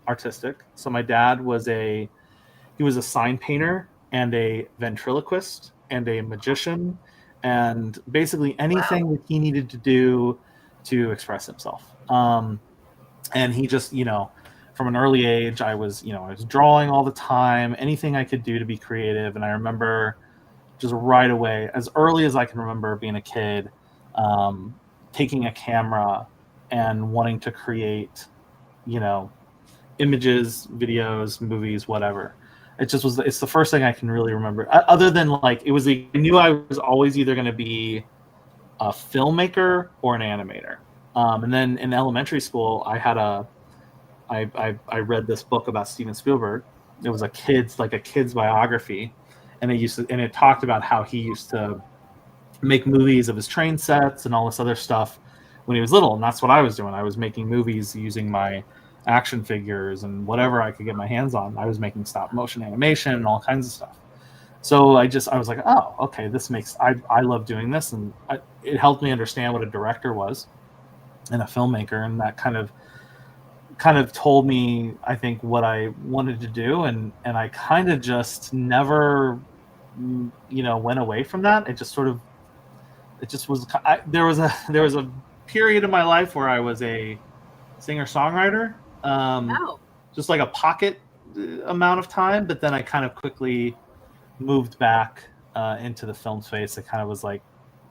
Speaker 3: artistic. So my dad was he was a sign painter and a ventriloquist and a magician, and basically anything that he needed to do to express himself. And he just, from an early age, I was drawing all the time, anything I could do to be creative. And I remember just right away, as early as I can remember being a kid, taking a camera and wanting to create, images, videos, movies, whatever. It's the first thing I can really remember. Other than I knew I was always either going to be a filmmaker or an animator. And then in elementary school, I read this book about Steven Spielberg. It was a kid's biography, and it talked about how he used to make movies of his train sets and all this other stuff when he was little, and that's what I was doing. I was making movies using my action figures and whatever I could get my hands on. I was making stop motion animation and all kinds of stuff. So I was like, oh, okay, I love doing this, and it helped me understand what a director was and a filmmaker, and that kind of told me, I think, what I wanted to do, and I kind of just never, went away from that. It just was. There was a period of my life where I was a singer-songwriter, just like a pocket amount of time, but then I kind of quickly moved back into the film space. It kind of was like,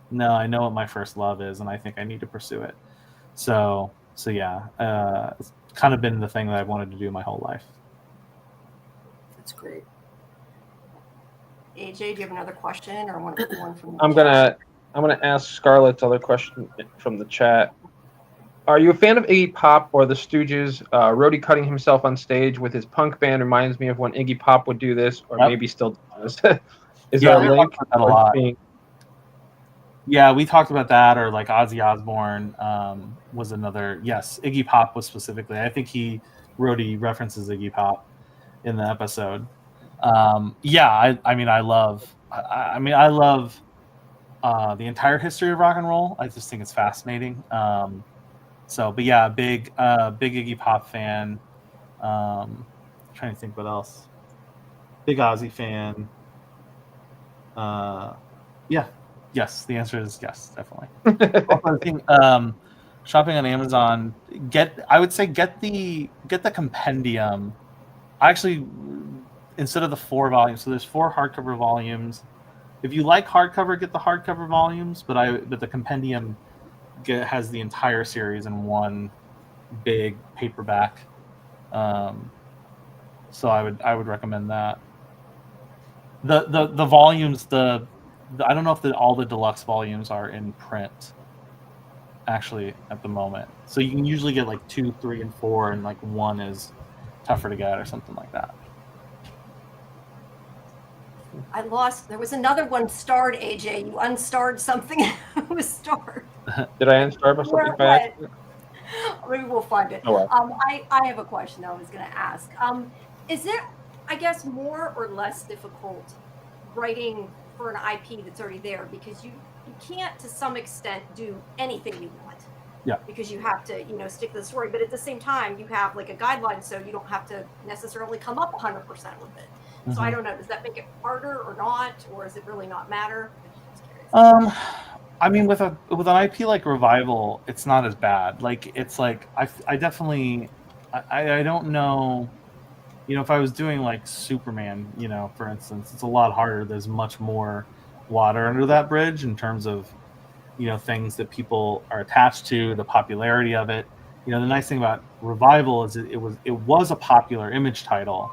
Speaker 3: no, I know what my first love is, and I think I need to pursue it. So yeah, it's kind of been the thing that I've wanted to do my whole life.
Speaker 2: That's great.
Speaker 1: AJ, do you have another question or one from?
Speaker 4: I'm gonna I'm going to ask Scarlett's other question from the chat. Are you a fan of Iggy Pop or the Stooges? Rhodey cutting himself on stage with his punk band reminds me of when Iggy Pop would do this, or maybe still does. Is there a link?
Speaker 3: That a lot. Yeah, we talked about that, or like Ozzy Osbourne was another. Yes, Iggy Pop was specifically. I think Rhodey references Iggy Pop in the episode. Yeah, I love the entire history of rock and roll. I just think it's fascinating. But yeah, big Iggy Pop fan. Trying to think what else. Big Ozzy fan. Yeah. Yes, the answer is yes, definitely. Also, I think shopping on Amazon, I would say get the compendium. Actually, instead of the 4 volumes, so there's 4 hardcover volumes. If you like hardcover, get the hardcover volumes, but the compendium has the entire series in one big paperback. So I would recommend that. The volumes, I don't know if all the deluxe volumes are in print actually at the moment. So you can usually get like 2, 3, and 4, and like 1 is tougher to get or something like that.
Speaker 1: I lost. There was another one starred, AJ. You unstarred something. It was starred.
Speaker 4: Did I unstar something bad?
Speaker 1: Maybe we'll find it.
Speaker 4: Oh, well.
Speaker 1: I have a question I was going to ask. Is it, I guess, more or less difficult writing for an IP that's already there, because you can't, to some extent, do anything you want.
Speaker 3: Yeah.
Speaker 1: Because you have to, stick to the story, but at the same time, you have like a guideline, so you don't have to necessarily come up 100% with it. Mm-hmm. So I don't know. Does that make it harder or not, or does it really not matter?
Speaker 3: I mean, with an IP like Revival, it's not as bad. Like, it's like I definitely, I don't know. If I was doing like Superman, for instance, it's a lot harder. There's much more water under that bridge in terms of, things that people are attached to, the popularity of it. The nice thing about Revival is it was a popular Image title,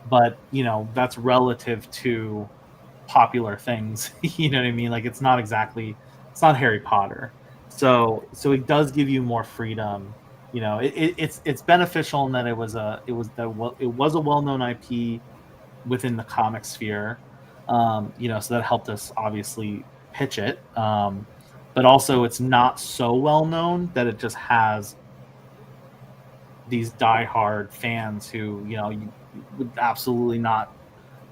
Speaker 3: but that's relative to popular things. You know what I mean? Like, it's not Harry Potter. So it does give you more freedom. It's beneficial in that it was a well-known IP within the comic sphere. So that helped us obviously pitch it. But also it's not so well known that it just has these diehard fans who, you would absolutely not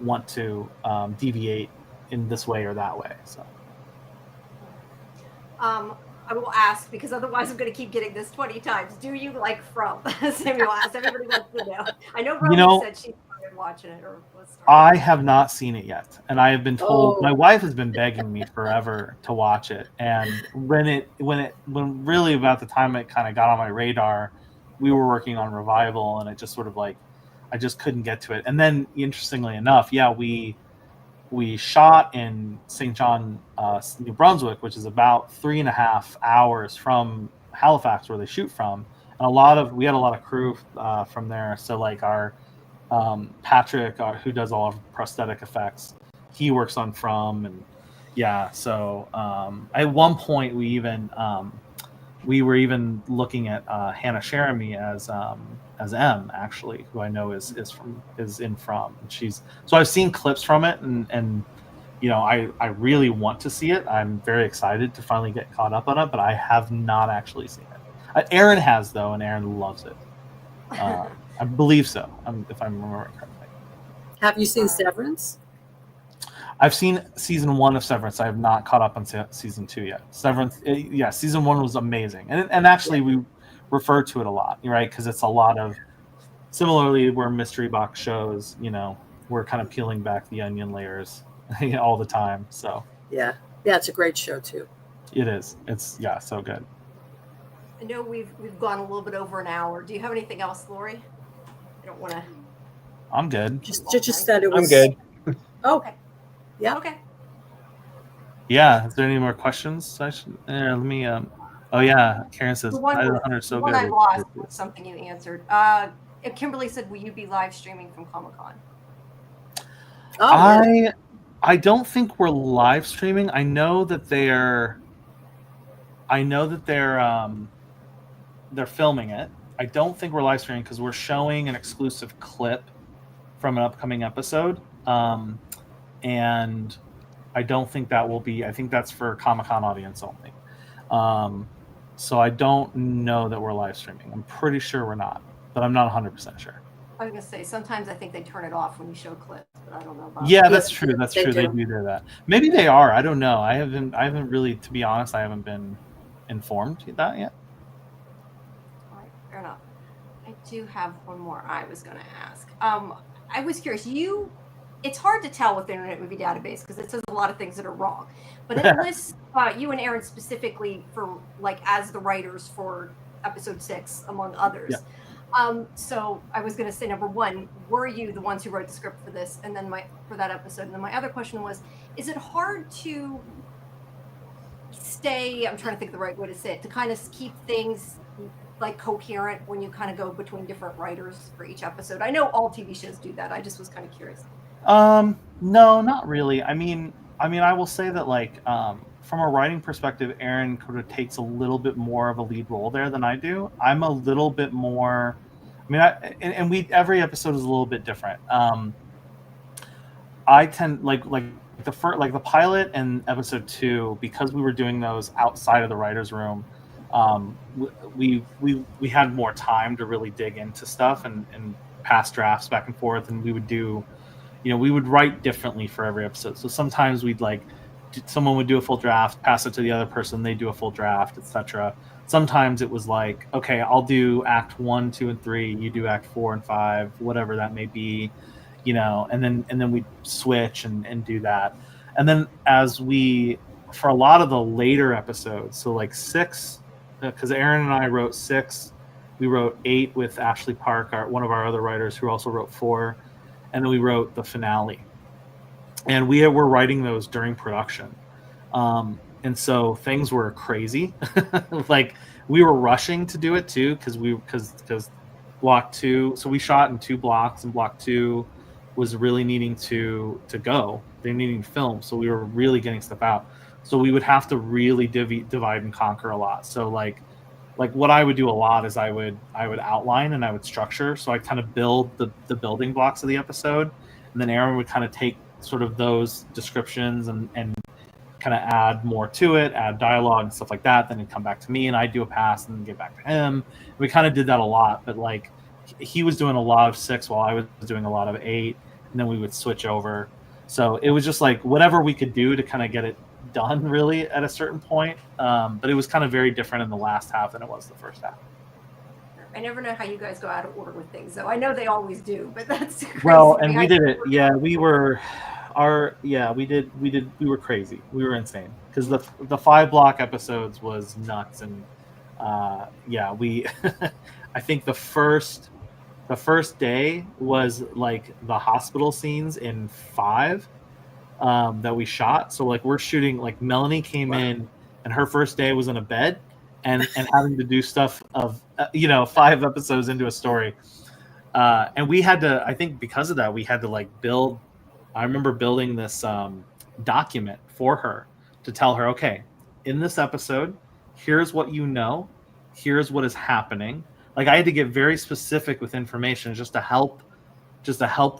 Speaker 3: want to deviate in this way or that way. So
Speaker 1: I will ask, because otherwise I'm going to keep getting this 20 times. Do you like From? Samuel asked. Everybody wants to know. I know Romy said she started watching it or was starting.
Speaker 3: I have not seen it yet, and I have been told. My wife has been begging me forever to watch it, and when really about the time it kind of got on my radar, we were working on Revival, and it just sort of like I just couldn't get to it. And then, interestingly enough, we shot in St. John, New Brunswick, which is about 3.5 hours from Halifax, where they shoot from. And we had a lot of crew from there. So like our Patrick, who does all of prosthetic effects, he works on From, and yeah. So at one point we were even looking at Hannah Jeremy as M, actually, who I know is in From. And so I've seen clips from it, and I really want to see it. I'm very excited to finally get caught up on it, but I have not actually seen it. Aaron has, though, and Aaron loves it. I believe so, if I'm remembering correctly.
Speaker 2: Have you seen Severance?
Speaker 3: I've seen season 1 of Severance. I have not caught up on season 2 yet. Severance, season 1 was amazing, and actually we refer to it a lot, right? Because it's a lot of, similarly, where mystery box shows, we're kind of peeling back the onion layers all the time. So
Speaker 2: yeah, it's a great show too.
Speaker 3: It is. It's so good.
Speaker 1: I know we've gone a little bit over an hour. Do you have anything else, Laurie? I don't want to.
Speaker 3: I'm good.
Speaker 2: Just that it was.
Speaker 4: I'm good.
Speaker 2: Oh,
Speaker 1: okay.
Speaker 2: Yeah.
Speaker 1: Okay.
Speaker 3: Yeah. Is there any more questions? Let me. Oh yeah. Karen says,
Speaker 1: "The one I lost was something you answered." Kimberly said, "Will you be live streaming from Comic-Con?"
Speaker 3: I don't think we're live streaming. I know that they're filming it. I don't think we're live streaming because we're showing an exclusive clip from an upcoming episode. And I don't think that will be. I think that's for Comic-Con audience only. So I don't know that we're live streaming. I'm pretty sure we're not, but I'm not 100% sure.
Speaker 1: I was gonna say sometimes I think they turn it off when you show clips, but I don't know about.
Speaker 3: Yeah, that's true. That's
Speaker 2: They
Speaker 3: true. They
Speaker 2: do.
Speaker 3: do that. Maybe they are. I don't know. I haven't really, to be honest, I haven't been informed that yet.
Speaker 1: All right, fair enough. I do have one more I was going to ask. I was curious. It's hard to tell with the Internet Movie Database because it says a lot of things that are wrong, but it lists you and Aaron specifically for like as the writers for episode 6, among others.
Speaker 3: Yeah.
Speaker 1: So I was going to say, number one, were you the ones who wrote the script for this, and then for that episode? And then my other question was, is it hard to stay? I'm trying to think of the right way to say it, to kind of keep things like coherent when you kind of go between different writers for each episode. I know all TV shows do that. I just was kind of curious.
Speaker 3: No, not really. I mean, I will say that like from a writing perspective, Aaron kind of takes a little bit more of a lead role there than I do. I'm a little bit more. I mean, every episode is a little bit different. I tend like the pilot and episode 2, because we were doing those outside of the writer's room. We had more time to really dig into stuff and pass drafts back and forth, and we would do, we would write differently for every episode. So sometimes someone would do a full draft, pass it to the other person, they do a full draft, etc. Sometimes it was like, okay, I'll do act 1, 2, and 3, you do act 4 and 5, whatever that may be, and then we switch and do that. And then for a lot of the later episodes, so like 6, because Aaron and I wrote 6, we wrote 8 with Ashley Park, one of our other writers who also wrote 4, and then we wrote the finale. And we were writing those during production. And so things were crazy. Like we were rushing to do it too, because block 2, so we shot in 2 blocks, and block 2 was really needing to go. They're needing film, so we were really getting stuff out. So we would have to really divide and conquer a lot. So like what I would do a lot is I would outline and I would structure. So I kind of build the building blocks of the episode, and then Aaron would kind of take sort of those descriptions and kind of add more to it, add dialogue and stuff like that. Then it'd come back to me, and I'd do a pass and then get back to him. We kind of did that a lot, but like he was doing a lot of 6 while I was doing a lot of 8, and then we would switch over. So it was just like whatever we could do to kind of get it done really at a certain point. But it was kind of very different in the last half than it was the first half.
Speaker 1: I never know how you guys go out of order with things, though. I know they always do, but that's crazy.
Speaker 3: Well, and we did it. Yeah, we were crazy. We were insane because the 5 block episodes was nuts. And we I think the first day was like the hospital scenes in 5 that we shot. So like we're shooting, like Melanie came in and her first day was in a bed and having to do stuff of 5 episodes into a story, and we had to, I think because of that, we had to like build. I remember building this document for her to tell her, okay, in this episode, here's what here's what is happening. Like I had to get very specific with information just to help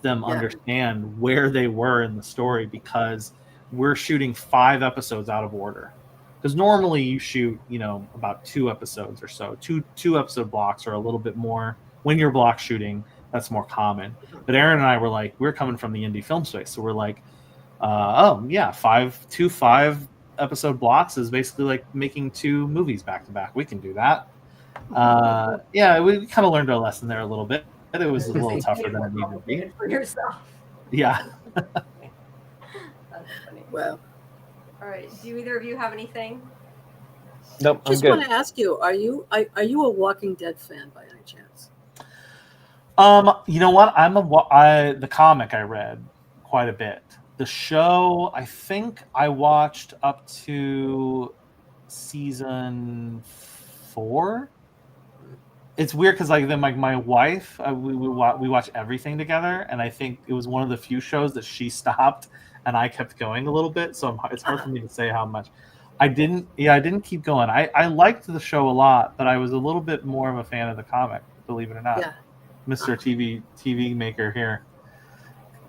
Speaker 3: them understand where they were in the story, because we're shooting 5 episodes out of order. Because normally you shoot, about 2 episodes or so. Two episode blocks are a little bit more. When you're block shooting, that's more common. But Aaron and I were like, we're coming from the indie film space, so we're like, 5 episode blocks is basically like making 2 movies back to back. We can do that. We kind of learned our lesson there a little bit. It was a little tougher than it needed to be
Speaker 1: for yourself.
Speaker 3: Yeah.
Speaker 1: That's funny.
Speaker 2: Well.
Speaker 1: All right. Do either of you have anything?
Speaker 4: Nope. I'm
Speaker 2: Just
Speaker 4: good.
Speaker 2: want to ask you: Are you a Walking Dead fan by any chance?
Speaker 3: You know what? The comic I read quite a bit. The show, I think I watched up to season 4. It's weird because like then my wife, we watch everything together, and I think it was one of the few shows that she stopped and I kept going a little bit, so it's hard for me to say how much. I didn't keep going. I liked the show a lot, but I was a little bit more of a fan of the comic, believe it or not.
Speaker 2: Yeah.
Speaker 3: Mr. TV maker here.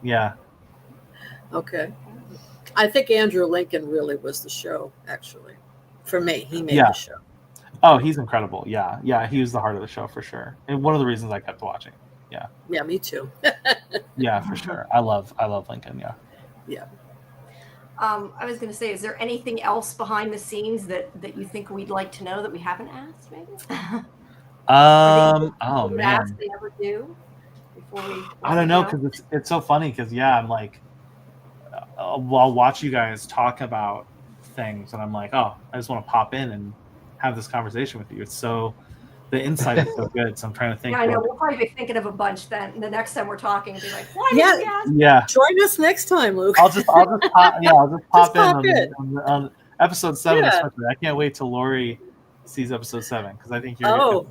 Speaker 3: Yeah.
Speaker 2: Okay. I think Andrew Lincoln really was the show, actually. For me, he made the show.
Speaker 3: Oh, he's incredible. Yeah. Yeah, he was the heart of the show for sure. And one of the reasons I kept watching. Yeah.
Speaker 2: Yeah, me too.
Speaker 3: Yeah, for sure. I love Lincoln, yeah.
Speaker 2: Yeah.
Speaker 1: I was going to say, is there anything else behind the scenes that you think we'd like to know that we haven't asked, maybe?
Speaker 3: Oh man,
Speaker 1: they ever do before we.
Speaker 3: I don't know, because it's so funny, because I'm like, I'll watch you guys talk about things, and I'm like, oh, I just want to pop in and have this conversation with you. It's so, the insight is so good. So I'm trying to think.
Speaker 1: Yeah, I know. We'll probably be thinking of a bunch then. The next time we're talking, be like, why
Speaker 2: Yeah.
Speaker 1: did we ask?
Speaker 3: Yeah.
Speaker 2: Join us next time, Luke.
Speaker 3: I'll just pop,
Speaker 2: Just
Speaker 3: in on episode 7 especially. I can't wait till Laurie sees episode 7, because I think you're going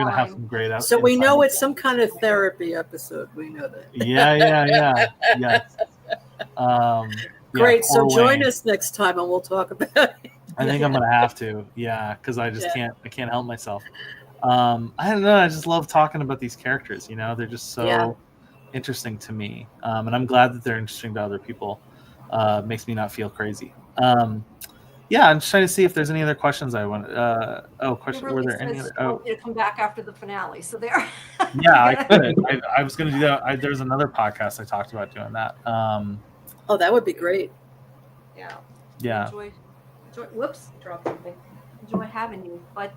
Speaker 3: to have some great episodes.
Speaker 2: So we know it's some kind of therapy episode. We know that.
Speaker 3: Yeah. Yes.
Speaker 2: Great. So join us next time, and we'll talk about it.
Speaker 3: I think I'm gonna have to, because I just can't help myself. I don't know. I just love talking about these characters. They're just so interesting to me, and I'm glad that they're interesting to other people. Makes me not feel crazy. I'm just trying to see if there's any other questions I want. Were there any other?
Speaker 1: Oh, you to come back after the finale. So there.
Speaker 3: Yeah, I could. I was gonna do that. There's another podcast I talked about doing that.
Speaker 2: Oh, that would be great.
Speaker 1: Yeah.
Speaker 3: Yeah.
Speaker 1: Enjoy, whoops, dropped something. Enjoy having you, but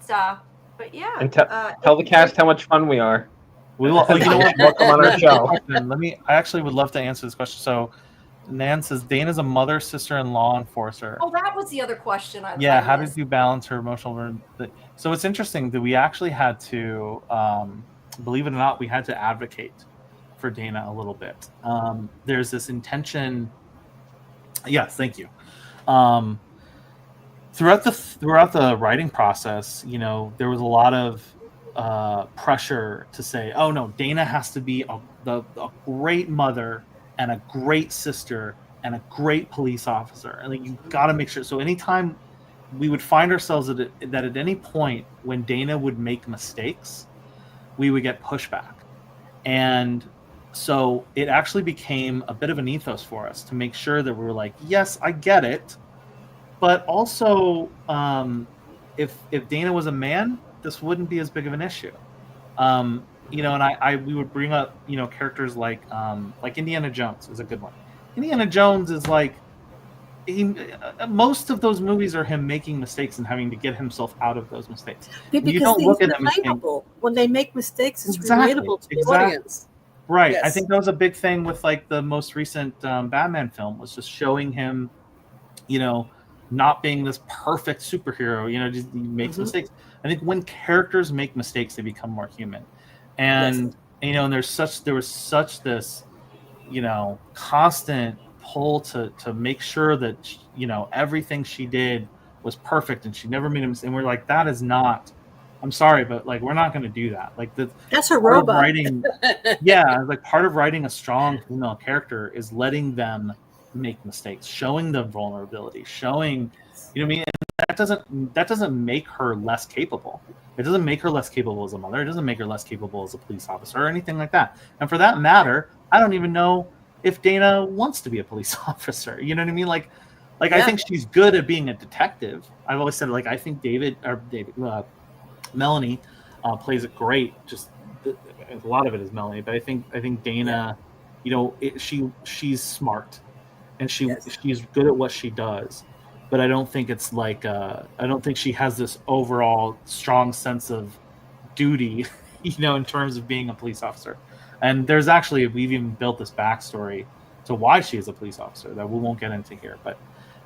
Speaker 1: yeah.
Speaker 4: And tell the cast how much fun we are.
Speaker 3: We will.
Speaker 4: Welcome on our show.
Speaker 3: I actually would love to answer this question. So, Nan says Dana's a mother, sister, and law enforcer.
Speaker 1: Oh, that was the other question.
Speaker 3: How did you balance her emotional? So it's interesting that we actually had to, believe it or not, we had to advocate for Dana a little bit. There's this intention. Yes, thank you. Throughout the writing process, there was a lot of pressure to say, oh no, Dana has to be a great mother and a great sister and a great police officer, and you got to make sure. So anytime we would find ourselves that at any point when Dana would make mistakes, we would get pushback, and so it actually became a bit of an ethos for us to make sure that we were like, yes, I get it, but also if Dana was a man, this wouldn't be as big of an issue. And we would bring up characters like Indiana Jones is a good one. Indiana Jones is like most of those movies are him making mistakes and having to get himself out of those mistakes.
Speaker 2: Because you don't look at them when they make mistakes. It's relatable to the audience.
Speaker 3: Right. Yes. I think that was a big thing with like the most recent Batman film, was just showing him, not being this perfect superhero. Just he makes mistakes. I think when characters make mistakes, they become more human. And and there was such this, constant pull to make sure that everything she did was perfect and she never made a mistake. And we're like, that is not. I'm sorry, but like we're not going to do that. Like
Speaker 2: that's a robot.
Speaker 3: Writing, like part of writing a strong female character is letting them make mistakes, showing the vulnerability, showing, what I mean. And that doesn't make her less capable. It doesn't make her less capable as a mother. It doesn't make her less capable as a police officer or anything like that. And for that matter, I don't even know if Dana wants to be a police officer. You know what I mean? Like I think she's good at being a detective. I've always said, like, I think Melanie plays it great. Just a lot of it is Melanie, but I think Dana, she's smart and she's good at what she does. But I don't think it's like I don't think she has this overall strong sense of duty, in terms of being a police officer. And we've even built this backstory to why she is a police officer that we won't get into here. But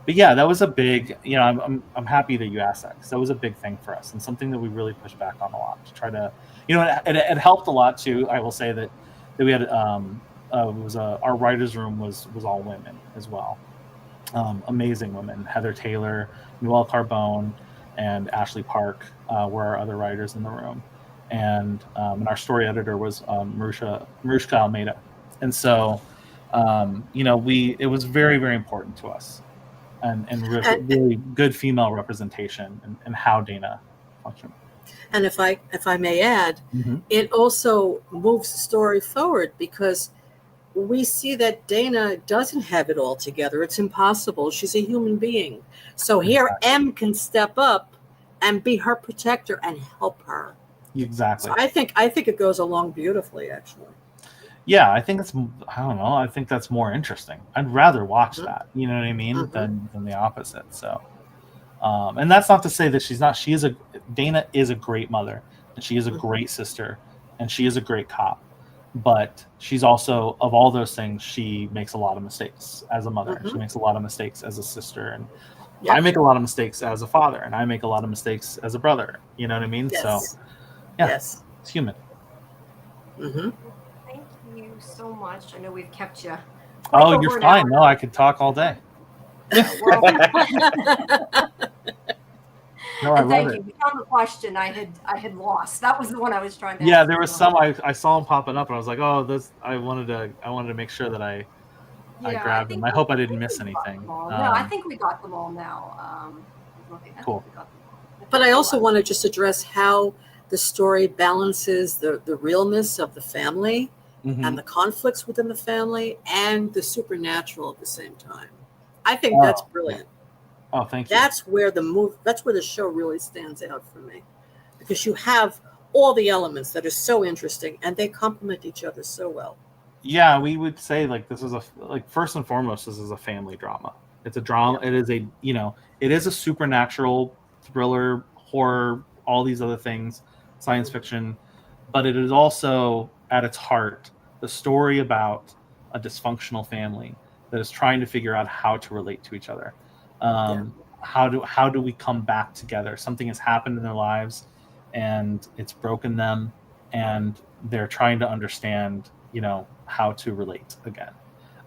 Speaker 3: yeah, that was a big. I'm happy that you asked that, because that was a big thing for us and something that we really pushed back on a lot to try to. It helped a lot too. I will say that we had our writers' room was all women as well. Amazing women. Heather Taylor, Noelle Carbone, and Ashley Park were our other writers in the room. And our story editor was Marushka Almeida. And so it was very, very important to us, and really good female representation and how Dana functioned.
Speaker 2: And if I may add, it also moves the story forward because we see that Dana doesn't have it all together. It's impossible. She's a human being. So here M can step up and be her protector and help her.
Speaker 3: Exactly.
Speaker 2: So I think it goes along beautifully, actually.
Speaker 3: Yeah, I think I think that's more interesting. I'd rather watch that, you know what I mean, than the opposite. So, and that's not to say that she's not. Dana is a great mother, and she is a great sister, and she is a great cop. But she's also, of all those things, she makes a lot of mistakes as a mother. She makes a lot of mistakes as a sister, and I make a lot of mistakes as a father, and I make a lot of mistakes as a brother. You know what I mean?
Speaker 2: Yes.
Speaker 3: So, it's human.
Speaker 1: Thank you so much. I know we've kept you.
Speaker 3: Oh, you're fine. No, I could talk all day. No, I love it.
Speaker 1: You. We found the question I had lost. That was the one I was trying to.
Speaker 3: Yeah, there was some I saw them popping up, and I was like, "Oh, this." I wanted to make sure that I grabbed them. I hope I didn't miss anything.
Speaker 1: No, I think we got them all now.
Speaker 3: Cool.
Speaker 2: But I also want to just address how the story balances the realness of the family and the conflicts within the family and the supernatural at the same time. I think that's brilliant.
Speaker 3: Oh, thank you.
Speaker 2: That's where the show really stands out for me, because you have all the elements that are so interesting and they complement each other so well.
Speaker 3: Yeah, we would say this is first and foremost, this is a family drama. It's a drama. Yeah. It is a supernatural thriller, horror, all these other things, science fiction, but it is also at its heart the story about a dysfunctional family that is trying to figure out how to relate to each other. How do we come back together? Something has happened in their lives and it's broken them, and they're trying to understand, how to relate again.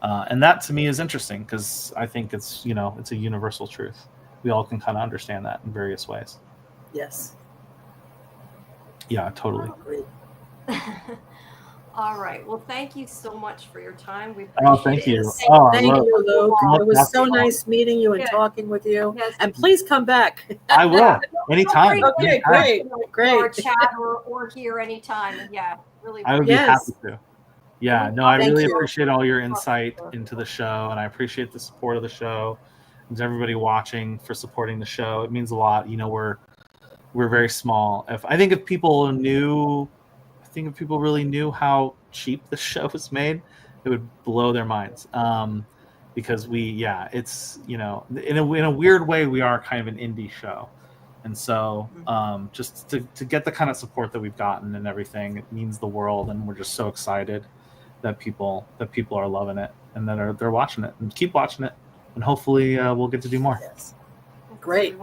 Speaker 3: And that to me is interesting because I think it's a universal truth. We all can kind of understand that in various ways.
Speaker 2: Yes.
Speaker 3: Yeah, totally.
Speaker 1: All right. Well, thank you so much for your time. We
Speaker 3: thank you.
Speaker 2: Thank you, Luke. It was so nice meeting you and talking with you. Yes. And please come back.
Speaker 3: I will. Anytime.
Speaker 2: Okay, great.
Speaker 1: Or chat or here anytime. Yeah, really.
Speaker 3: I would be happy to. Yeah, no, I really appreciate all your insight into the show, and I appreciate the support of the show, and everybody watching for supporting the show. It means a lot. We're very small. If people really knew how cheap the show is made, it would blow their minds. Because it's in a weird way, we are kind of an indie show, and so just to get the kind of support that we've gotten and everything, it means the world, and we're just so excited that people are loving it and that they're watching it and keep watching it, and hopefully we'll get to do more.
Speaker 2: Yes. Great.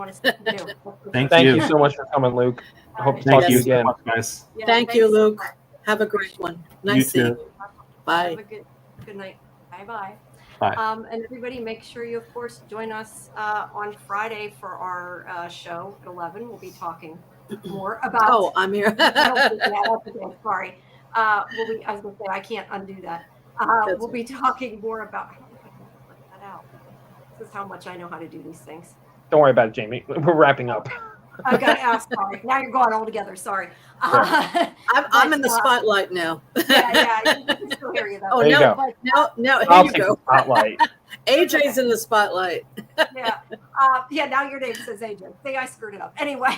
Speaker 4: Thank you so much for coming, Luke. I hope to talk to you again.
Speaker 3: So much, guys.
Speaker 1: Yeah,
Speaker 2: thank you, Luke. Have a great one. Nice seeing you. Bye.
Speaker 1: Have a good night. Bye.
Speaker 3: Bye.
Speaker 1: And everybody, make sure you, of course, join us on Friday for our show at 11. We'll be talking more about.
Speaker 2: Oh, I'm here.
Speaker 1: Sorry. I was going to say I can't undo that. We'll be talking more about. I don't know if I can put that out. This is how much I know how to do these things.
Speaker 4: Don't worry about it, Jamie. We're wrapping up.
Speaker 1: Okay, sorry. Now you're going all together. Sorry.
Speaker 2: I'm in the spotlight now.
Speaker 1: Yeah. You can still hear you though.
Speaker 2: Oh, no.
Speaker 4: I'll
Speaker 2: Here
Speaker 4: take
Speaker 2: you go.
Speaker 4: the spotlight.
Speaker 2: AJ's in the spotlight.
Speaker 1: Yeah. Now your name says AJ. See, I screwed it up. Anyway.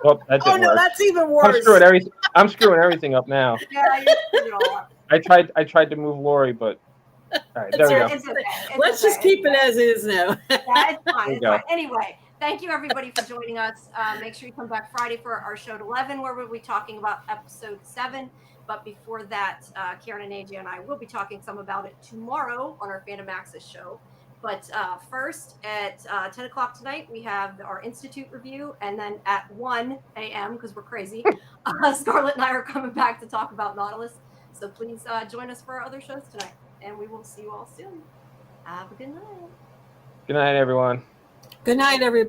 Speaker 4: Well, that didn't work.
Speaker 2: That's even worse.
Speaker 4: I'm screwing everything up now.
Speaker 1: Yeah, you screwed it all up.
Speaker 4: I tried to move Laurie, but all right, there we go.
Speaker 1: It's okay.
Speaker 2: Let's just keep it as is now.
Speaker 1: Yeah, it's fine. Anyway, thank you everybody for joining us. Make sure you come back Friday for our show at 11, where we'll be talking about episode 7. But before that, Karen and AJ and I will be talking some about it tomorrow on our Fandom Access show. But first, at 10 o'clock tonight, we have our Institute review. And then at 1 a.m., because we're crazy, Scarlett and I are coming back to talk about Nautilus. So please join us for our other shows tonight. And we will see you all soon. Have a good night.
Speaker 4: Good night, everyone.
Speaker 2: Good night, everybody.